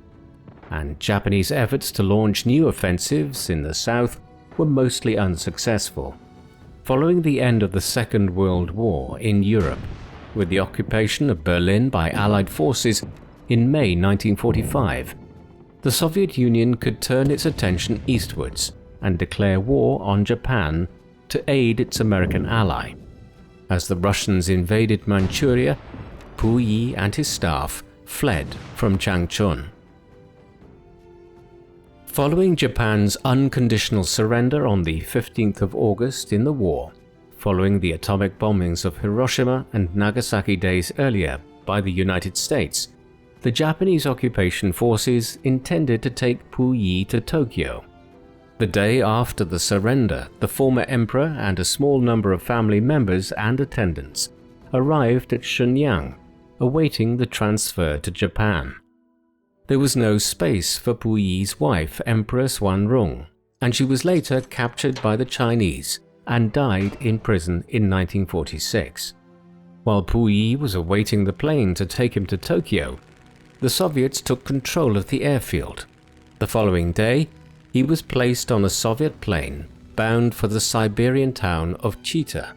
and Japanese efforts to launch new offensives in the south were mostly unsuccessful. Following the end of the Second World War in Europe, with the occupation of Berlin by Allied forces in May 1945, the Soviet Union could turn its attention eastwards and declare war on Japan to aid its American ally. As the Russians invaded Manchuria, Puyi and his staff fled from Changchun. Following Japan's unconditional surrender on the 15th of August in the war, following the atomic bombings of Hiroshima and Nagasaki days earlier by the United States, the Japanese occupation forces intended to take Puyi to Tokyo. The day after the surrender, the former emperor and a small number of family members and attendants arrived at Shenyang, awaiting the transfer to Japan. There was no space for Puyi's wife, Empress Wanrong, and she was later captured by the Chinese and died in prison in 1946. While Puyi was awaiting the plane to take him to Tokyo, the Soviets took control of the airfield. The following day, he was placed on a Soviet plane bound for the Siberian town of Chita,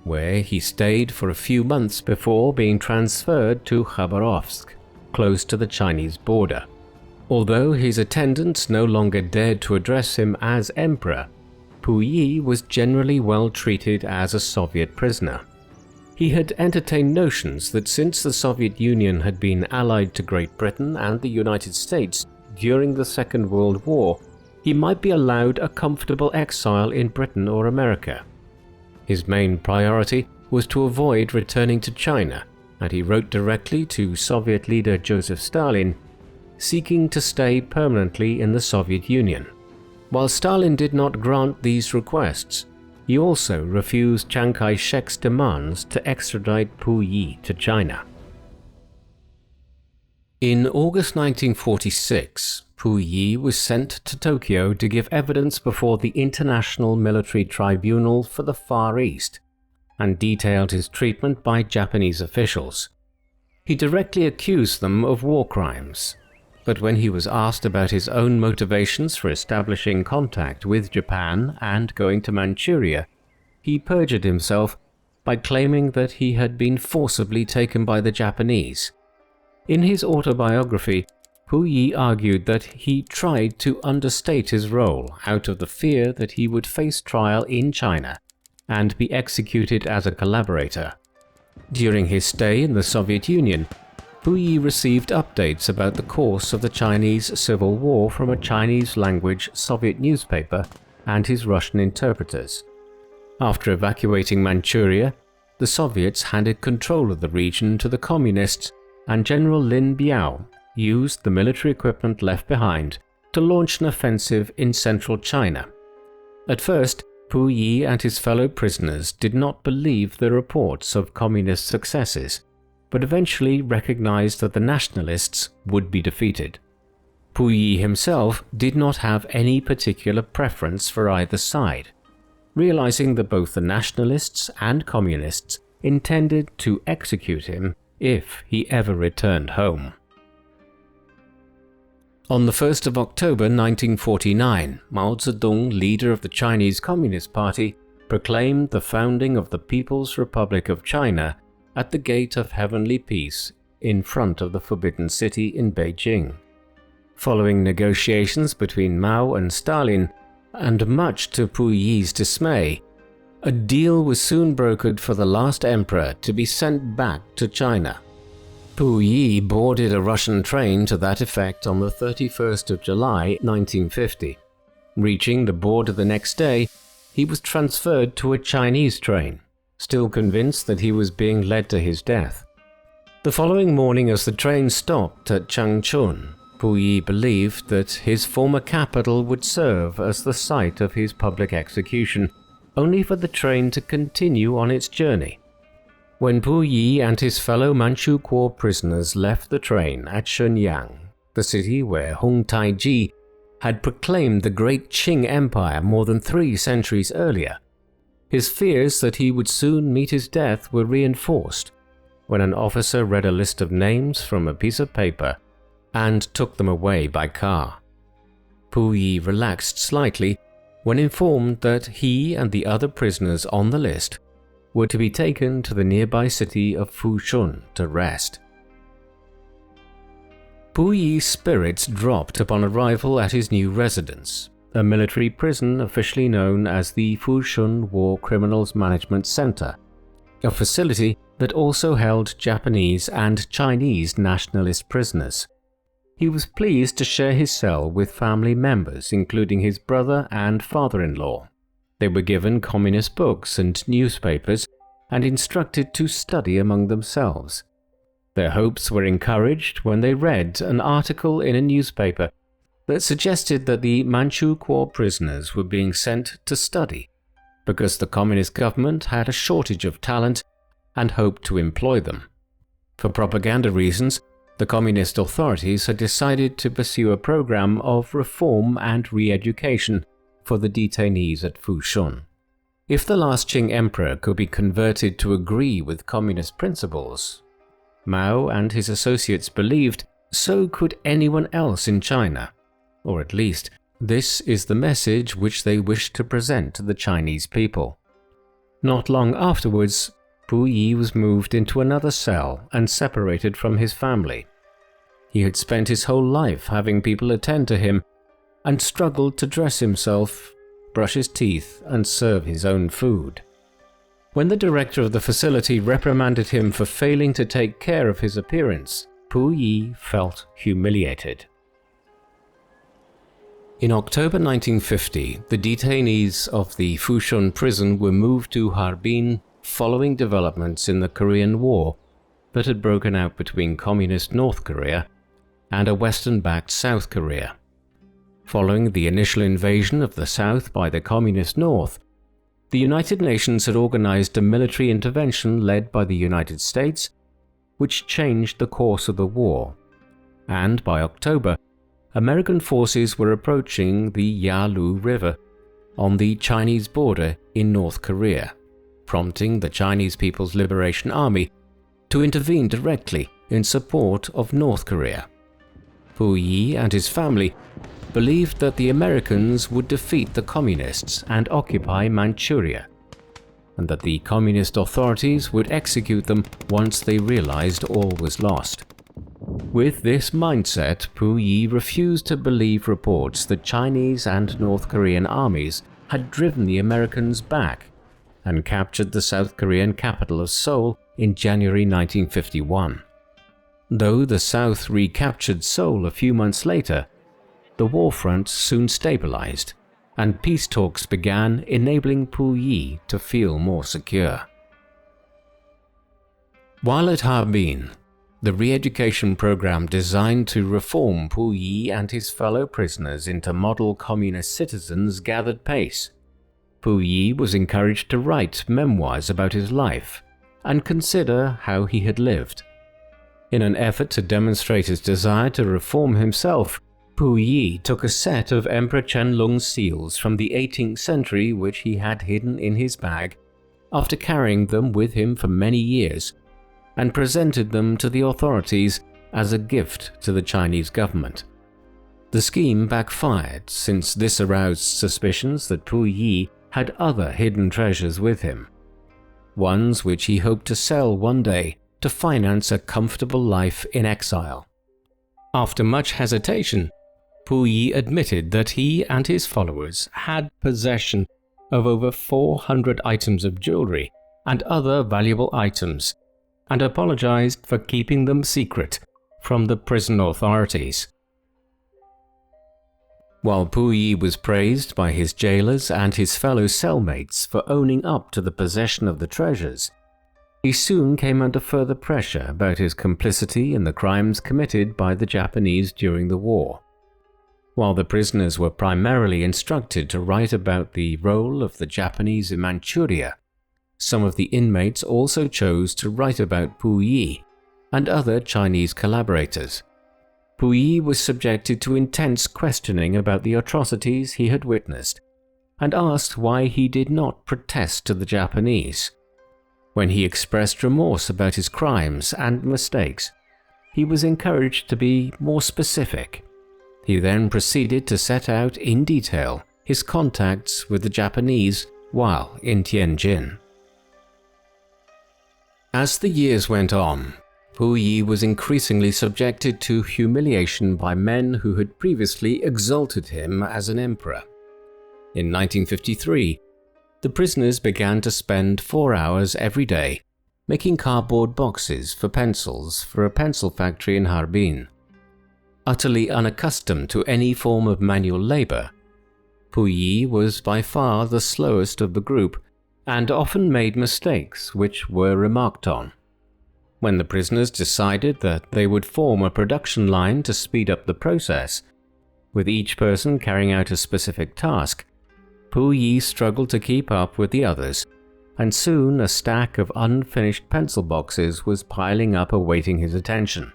where he stayed for a few months before being transferred to Khabarovsk, close to the Chinese border. Although his attendants no longer dared to address him as emperor, Puyi was generally well treated as a Soviet prisoner. He had entertained notions that since the Soviet Union had been allied to Great Britain and the United States during the Second World War, he might be allowed a comfortable exile in Britain or America. His main priority was to avoid returning to China, and he wrote directly to Soviet leader Joseph Stalin, seeking to stay permanently in the Soviet Union. While Stalin did not grant these requests, he also refused Chiang Kai-shek's demands to extradite Puyi to China. In August 1946, Puyi was sent to Tokyo to give evidence before the International Military Tribunal for the Far East, and detailed his treatment by Japanese officials. He directly accused them of war crimes, but when he was asked about his own motivations for establishing contact with Japan and going to Manchuria, he perjured himself by claiming that he had been forcibly taken by the Japanese. In his autobiography, Puyi argued that he tried to understate his role out of the fear that he would face trial in China and be executed as a collaborator. During his stay in the Soviet Union, Puyi received updates about the course of the Chinese Civil War from a Chinese-language Soviet newspaper and his Russian interpreters. After evacuating Manchuria, the Soviets handed control of the region to the Communists, and General Lin Biao used the military equipment left behind to launch an offensive in central China. At first, Puyi and his fellow prisoners did not believe the reports of communist successes, but eventually recognized that the nationalists would be defeated. Puyi himself did not have any particular preference for either side, realizing that both the nationalists and communists intended to execute him if he ever returned home. On the 1st of October 1949, Mao Zedong, leader of the Chinese Communist Party, proclaimed the founding of the People's Republic of China at the Gate of Heavenly Peace in front of the Forbidden City in Beijing. Following negotiations between Mao and Stalin, and much to Puyi's dismay, a deal was soon brokered for the last emperor to be sent back to China. Puyi boarded a Russian train to that effect on the 31st of July 1950. Reaching the border the next day, he was transferred to a Chinese train, still convinced that he was being led to his death. The following morning, as the train stopped at Changchun, Puyi believed that his former capital would serve as the site of his public execution, only for the train to continue on its journey. When Puyi and his fellow Manchu Kuo prisoners left the train at Shenyang, the city where Hong Taiji had proclaimed the great Qing Empire more than 3 centuries earlier, his fears that he would soon meet his death were reinforced when an officer read a list of names from a piece of paper and took them away by car. Puyi relaxed slightly when informed that he and the other prisoners on the list were to be taken to the nearby city of Fushun to rest. Puyi's spirits dropped upon arrival at his new residence, a military prison officially known as the Fushun War Criminals Management Center, a facility that also held Japanese and Chinese nationalist prisoners. He was pleased to share his cell with family members, including his brother and father-in-law. They were given communist books and newspapers and instructed to study among themselves. Their hopes were encouraged when they read an article in a newspaper that suggested that the Manchu Kuo prisoners were being sent to study because the communist government had a shortage of talent and hoped to employ them. For propaganda reasons, the communist authorities had decided to pursue a program of reform and re-education for the detainees at Fushun. If the last Qing emperor could be converted to agree with communist principles, Mao and his associates believed, so could anyone else in China, or at least this is the message which they wished to present to the Chinese people. Not long afterwards, Puyi was moved into another cell and separated from his family. He had spent his whole life having people attend to him and struggled to dress himself, brush his teeth, and serve his own food. When the director of the facility reprimanded him for failing to take care of his appearance, Puyi felt humiliated. In October 1950, the detainees of the Fushun prison were moved to Harbin following developments in the Korean War that had broken out between Communist North Korea and a Western-backed South Korea. Following the initial invasion of the South by the Communist North, the United Nations had organized a military intervention led by the United States, which changed the course of the war, and by October, American forces were approaching the Yalu River on the Chinese border in North Korea, prompting the Chinese People's Liberation Army to intervene directly in support of North Korea. Puyi and his family believed that the Americans would defeat the Communists and occupy Manchuria, and that the Communist authorities would execute them once they realized all was lost. With this mindset, Puyi refused to believe reports that Chinese and North Korean armies had driven the Americans back and captured the South Korean capital of Seoul in January 1951. Though the South recaptured Seoul a few months later, the war front soon stabilized, and peace talks began, enabling Puyi to feel more secure. While at Harbin, the re-education program designed to reform Puyi and his fellow prisoners into model communist citizens gathered pace. Puyi was encouraged to write memoirs about his life and consider how he had lived. In an effort to demonstrate his desire to reform himself, Puyi took a set of Emperor Qianlong's seals from the 18th century which he had hidden in his bag after carrying them with him for many years, and presented them to the authorities as a gift to the Chinese government. The scheme backfired, since this aroused suspicions that Puyi had other hidden treasures with him, ones which he hoped to sell one day to finance a comfortable life in exile. After much hesitation, Puyi admitted that he and his followers had possession of over 400 items of jewelry and other valuable items, and apologized for keeping them secret from the prison authorities. While Puyi was praised by his jailers and his fellow cellmates for owning up to the possession of the treasures, He soon came under further pressure about his complicity in the crimes committed by the Japanese during the war. While the prisoners were primarily instructed to write about the role of the Japanese in Manchuria, some of the inmates also chose to write about Puyi and other Chinese collaborators. Puyi was subjected to intense questioning about the atrocities he had witnessed and asked why he did not protest to the Japanese. When he expressed remorse about his crimes and mistakes, he was encouraged to be more specific. He then proceeded to set out in detail his contacts with the Japanese while in Tianjin. As the years went on, Puyi was increasingly subjected to humiliation by men who had previously exalted him as an emperor. In 1953, the prisoners began to spend 4 hours every day making cardboard boxes for pencils for a pencil factory in Harbin. Utterly unaccustomed to any form of manual labor, Puyi was by far the slowest of the group and often made mistakes which were remarked on. When the prisoners decided that they would form a production line to speed up the process, with each person carrying out a specific task, Puyi struggled to keep up with the others, and soon a stack of unfinished pencil boxes was piling up awaiting his attention.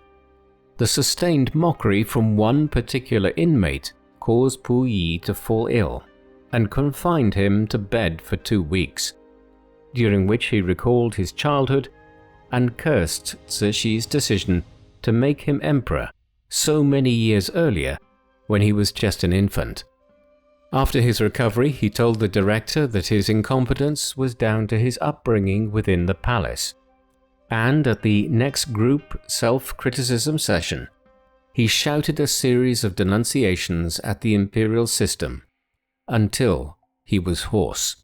The sustained mockery from one particular inmate caused Puyi to fall ill and confined him to bed for 2 weeks, during which he recalled his childhood and cursed Cixi's decision to make him emperor so many years earlier when he was just an infant. After his recovery, he told the director that his incompetence was down to his upbringing within the palace, and at the next group self-criticism session, he shouted a series of denunciations at the imperial system until he was hoarse.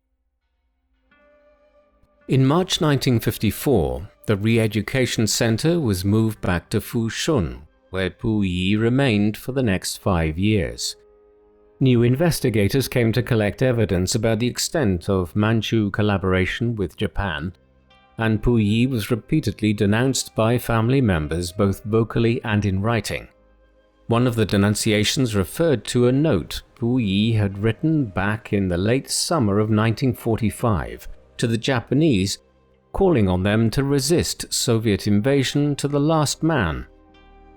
In March 1954, the Re-Education Center was moved back to Fushun, where Puyi remained for the next 5 years. New investigators came to collect evidence about the extent of Manchu collaboration with Japan, and Puyi was repeatedly denounced by family members both vocally and in writing. One of the denunciations referred to a note Puyi had written back in the late summer of 1945 to the Japanese, calling on them to resist Soviet invasion to the last man,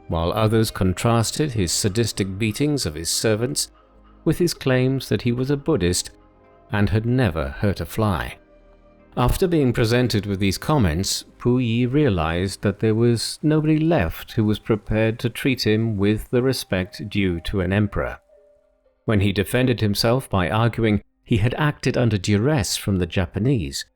while others contrasted his sadistic beatings of his servants with his claims that he was a Buddhist and had never hurt a fly. After being presented with these comments, Puyi realized that there was nobody left who was prepared to treat him with the respect due to an emperor. When he defended himself by arguing he had acted under duress from the Japanese,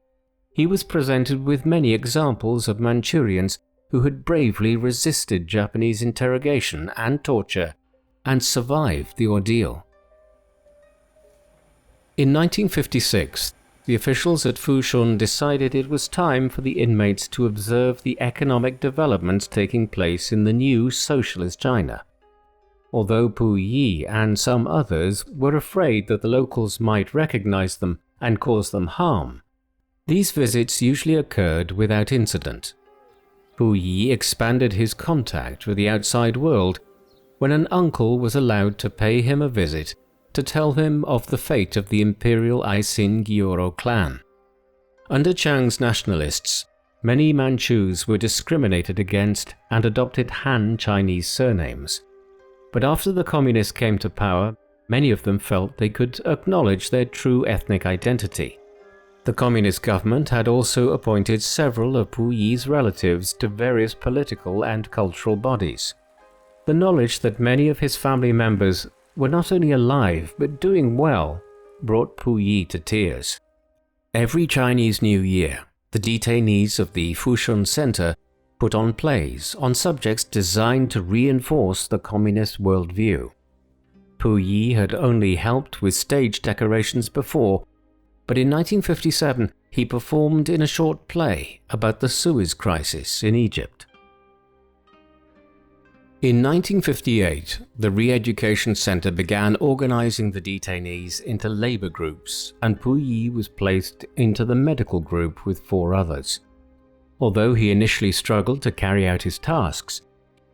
he was presented with many examples of Manchurians who had bravely resisted Japanese interrogation and torture and survived the ordeal. In 1956, the officials at Fushun decided it was time for the inmates to observe the economic developments taking place in the new socialist China. Although Puyi and some others were afraid that the locals might recognize them and cause them harm, these visits usually occurred without incident. Puyi expanded his contact with the outside world when an uncle was allowed to pay him a visit to tell him of the fate of the imperial Aisin-Gyoro clan. Under Chiang's nationalists, many Manchus were discriminated against and adopted Han Chinese surnames. But after the communists came to power, many of them felt they could acknowledge their true ethnic identity. The communist government had also appointed several of Puyi's relatives to various political and cultural bodies. The knowledge that many of his family members were not only alive but doing well brought Puyi to tears. Every Chinese New Year, the detainees of the Fushun Center put on plays on subjects designed to reinforce the communist worldview. Puyi had only helped with stage decorations before, but in 1957 he performed in a short play about the Suez Crisis in Egypt. In 1958, the Re-Education Center began organizing the detainees into labor groups, and Puyi was placed into the medical group with 4 others. Although he initially struggled to carry out his tasks,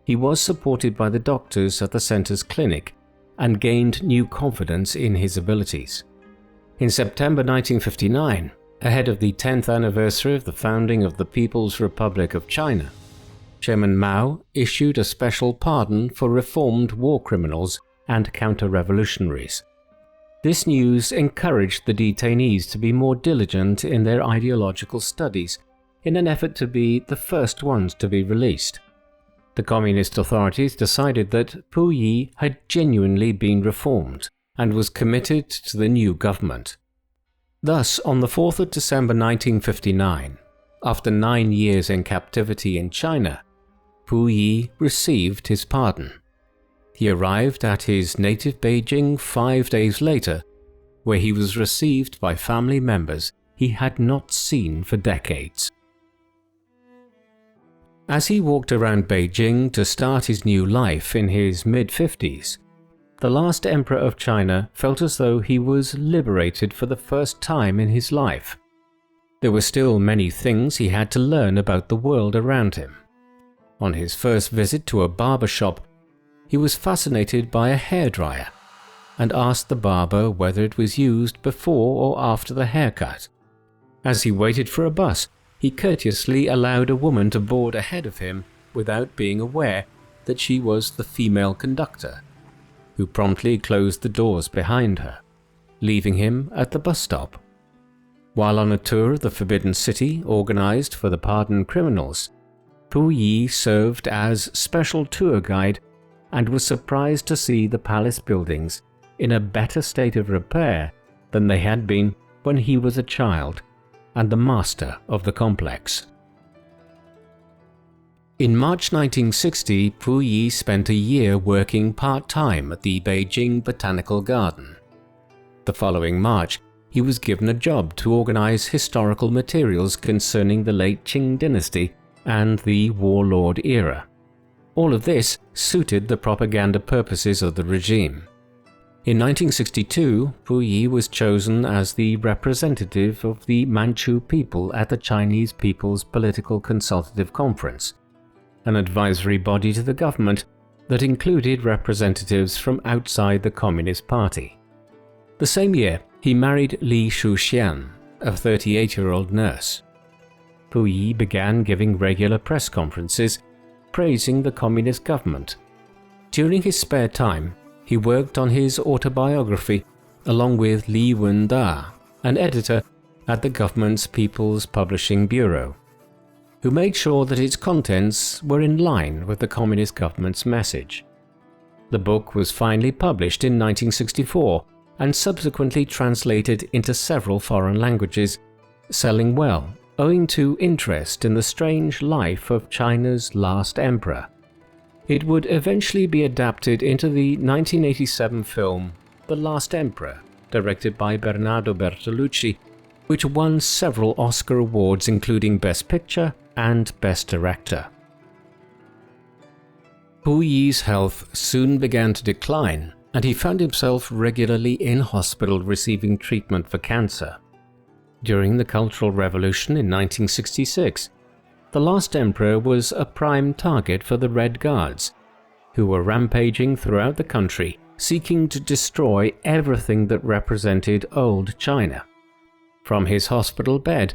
he was supported by the doctors at the center's clinic and gained new confidence in his abilities. In September 1959, ahead of the 10th anniversary of the founding of the People's Republic of China, Chairman Mao issued a special pardon for reformed war criminals and counter-revolutionaries. This news encouraged the detainees to be more diligent in their ideological studies in an effort to be the first ones to be released. The communist authorities decided that Puyi had genuinely been reformed and was committed to the new government. Thus, on the 4th of December 1959, after 9 years in captivity in China, Puyi received his pardon. He arrived at his native Beijing 5 days later, where he was received by family members he had not seen for decades. As he walked around Beijing to start his new life in his mid-50s, the last emperor of China felt as though he was liberated for the first time in his life. There were still many things he had to learn about the world around him. On his first visit to a barber shop, he was fascinated by a hairdryer and asked the barber whether it was used before or after the haircut. As he waited for a bus, he courteously allowed a woman to board ahead of him without being aware that she was the female conductor, who promptly closed the doors behind her, leaving him at the bus stop. While on a tour of the Forbidden City organized for the pardoned criminals, Puyi served as special tour guide and was surprised to see the palace buildings in a better state of repair than they had been when he was a child and the master of the complex. In March 1960, Puyi spent a year working part-time at the Beijing Botanical Garden. The following March, he was given a job to organize historical materials concerning the late Qing dynasty and the warlord era. All of this suited the propaganda purposes of the regime. In 1962, Puyi was chosen as the representative of the Manchu people at the Chinese People's Political Consultative Conference, an advisory body to the government that included representatives from outside the Communist Party. The same year, he married Li Shuxian, a 38-year-old nurse. Puyi began giving regular press conferences praising the communist government. During his spare time, he worked on his autobiography along with Li Wenda, an editor at the government's People's Publishing Bureau, who made sure that its contents were in line with the communist government's message. The book was finally published in 1964 and subsequently translated into several foreign languages, selling well owing to interest in the strange life of China's last emperor. It would eventually be adapted into the 1987 film The Last Emperor, directed by Bernardo Bertolucci, which won several Oscar awards including Best Picture and Best Director. Puyi's health soon began to decline, and he found himself regularly in hospital receiving treatment for cancer. During the Cultural Revolution in 1966, the last emperor was a prime target for the Red Guards, who were rampaging throughout the country seeking to destroy everything that represented old China. From his hospital bed,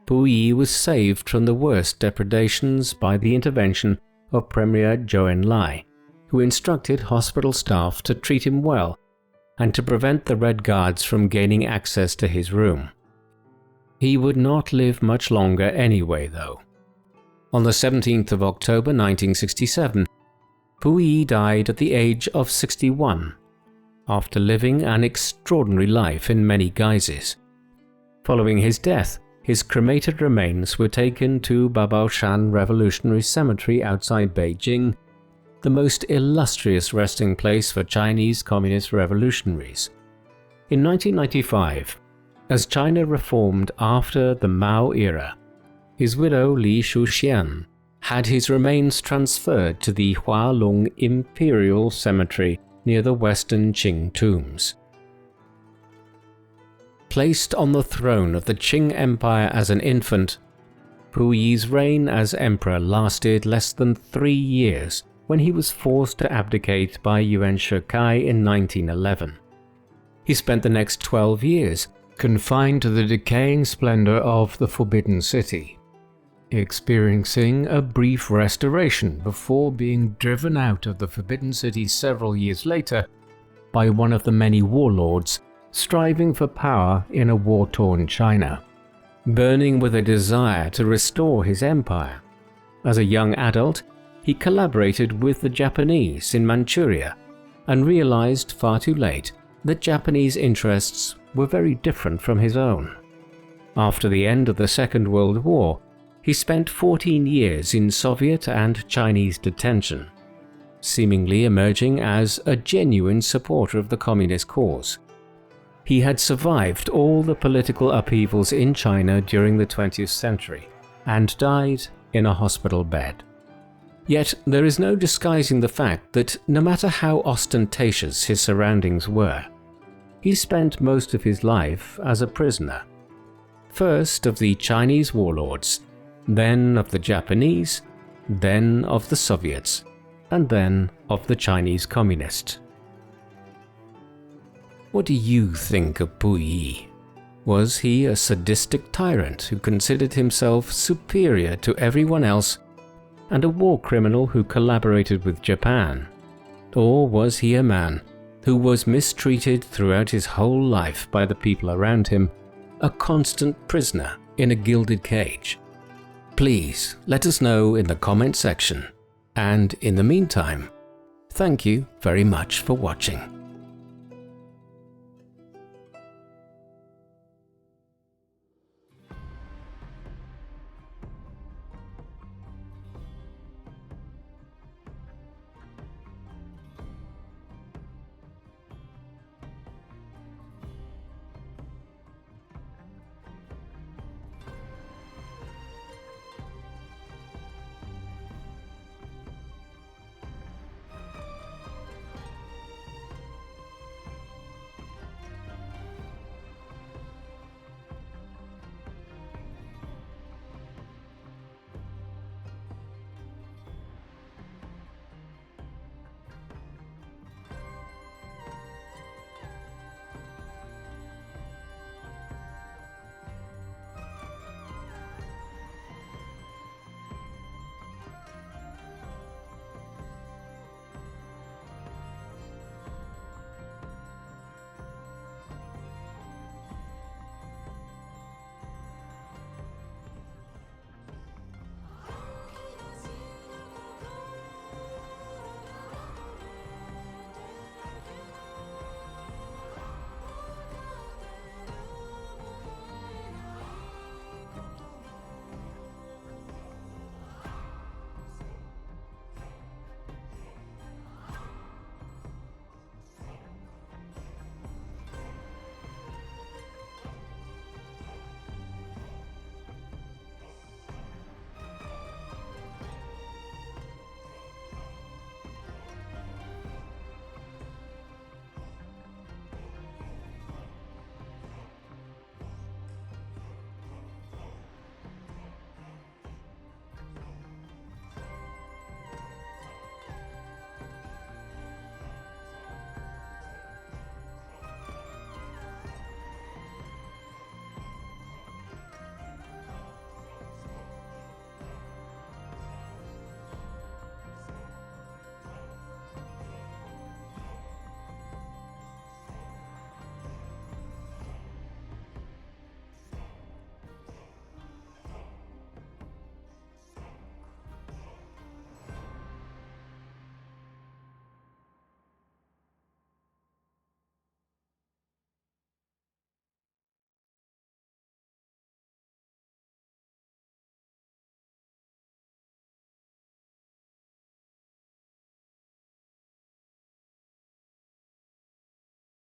Puyi was saved from the worst depredations by the intervention of Premier Zhou Enlai, who instructed hospital staff to treat him well and to prevent the Red Guards from gaining access to his room. He would not live much longer anyway, though. On the 17th of October 1967, Puyi died at the age of 61, after living an extraordinary life in many guises. Following his death, his cremated remains were taken to Babaoshan Revolutionary Cemetery outside Beijing, the most illustrious resting place for Chinese communist revolutionaries. In 1995, as China reformed after the Mao era, his widow Li Shuxian had his remains transferred to the Hualong Imperial Cemetery near the Western Qing tombs. Placed on the throne of the Qing Empire as an infant, Puyi's reign as emperor lasted less than 3 years when he was forced to abdicate by Yuan Shikai in 1911. He spent the next 12 years confined to the decaying splendor of the Forbidden City, experiencing a brief restoration before being driven out of the Forbidden City several years later by one of the many warlords striving for power in a war-torn China. Burning with a desire to restore his empire, as a young adult, he collaborated with the Japanese in Manchuria and realized far too late that Japanese interests were very different from his own. After the end of the Second World War, he spent 14 years in Soviet and Chinese detention, seemingly emerging as a genuine supporter of the communist cause. He had survived all the political upheavals in China during the 20th century and died in a hospital bed. Yet there is no disguising the fact that no matter how ostentatious his surroundings were, he spent most of his life as a prisoner, first of the Chinese warlords, then of the Japanese, then of the Soviets, and then of the Chinese communists. What do you think of Puyi? Was he a sadistic tyrant who considered himself superior to everyone else and a war criminal who collaborated with Japan? Or was he a man who was mistreated throughout his whole life by the people around him, a constant prisoner in a gilded cage? Please let us know in the comment section. And in the meantime, thank you very much for watching.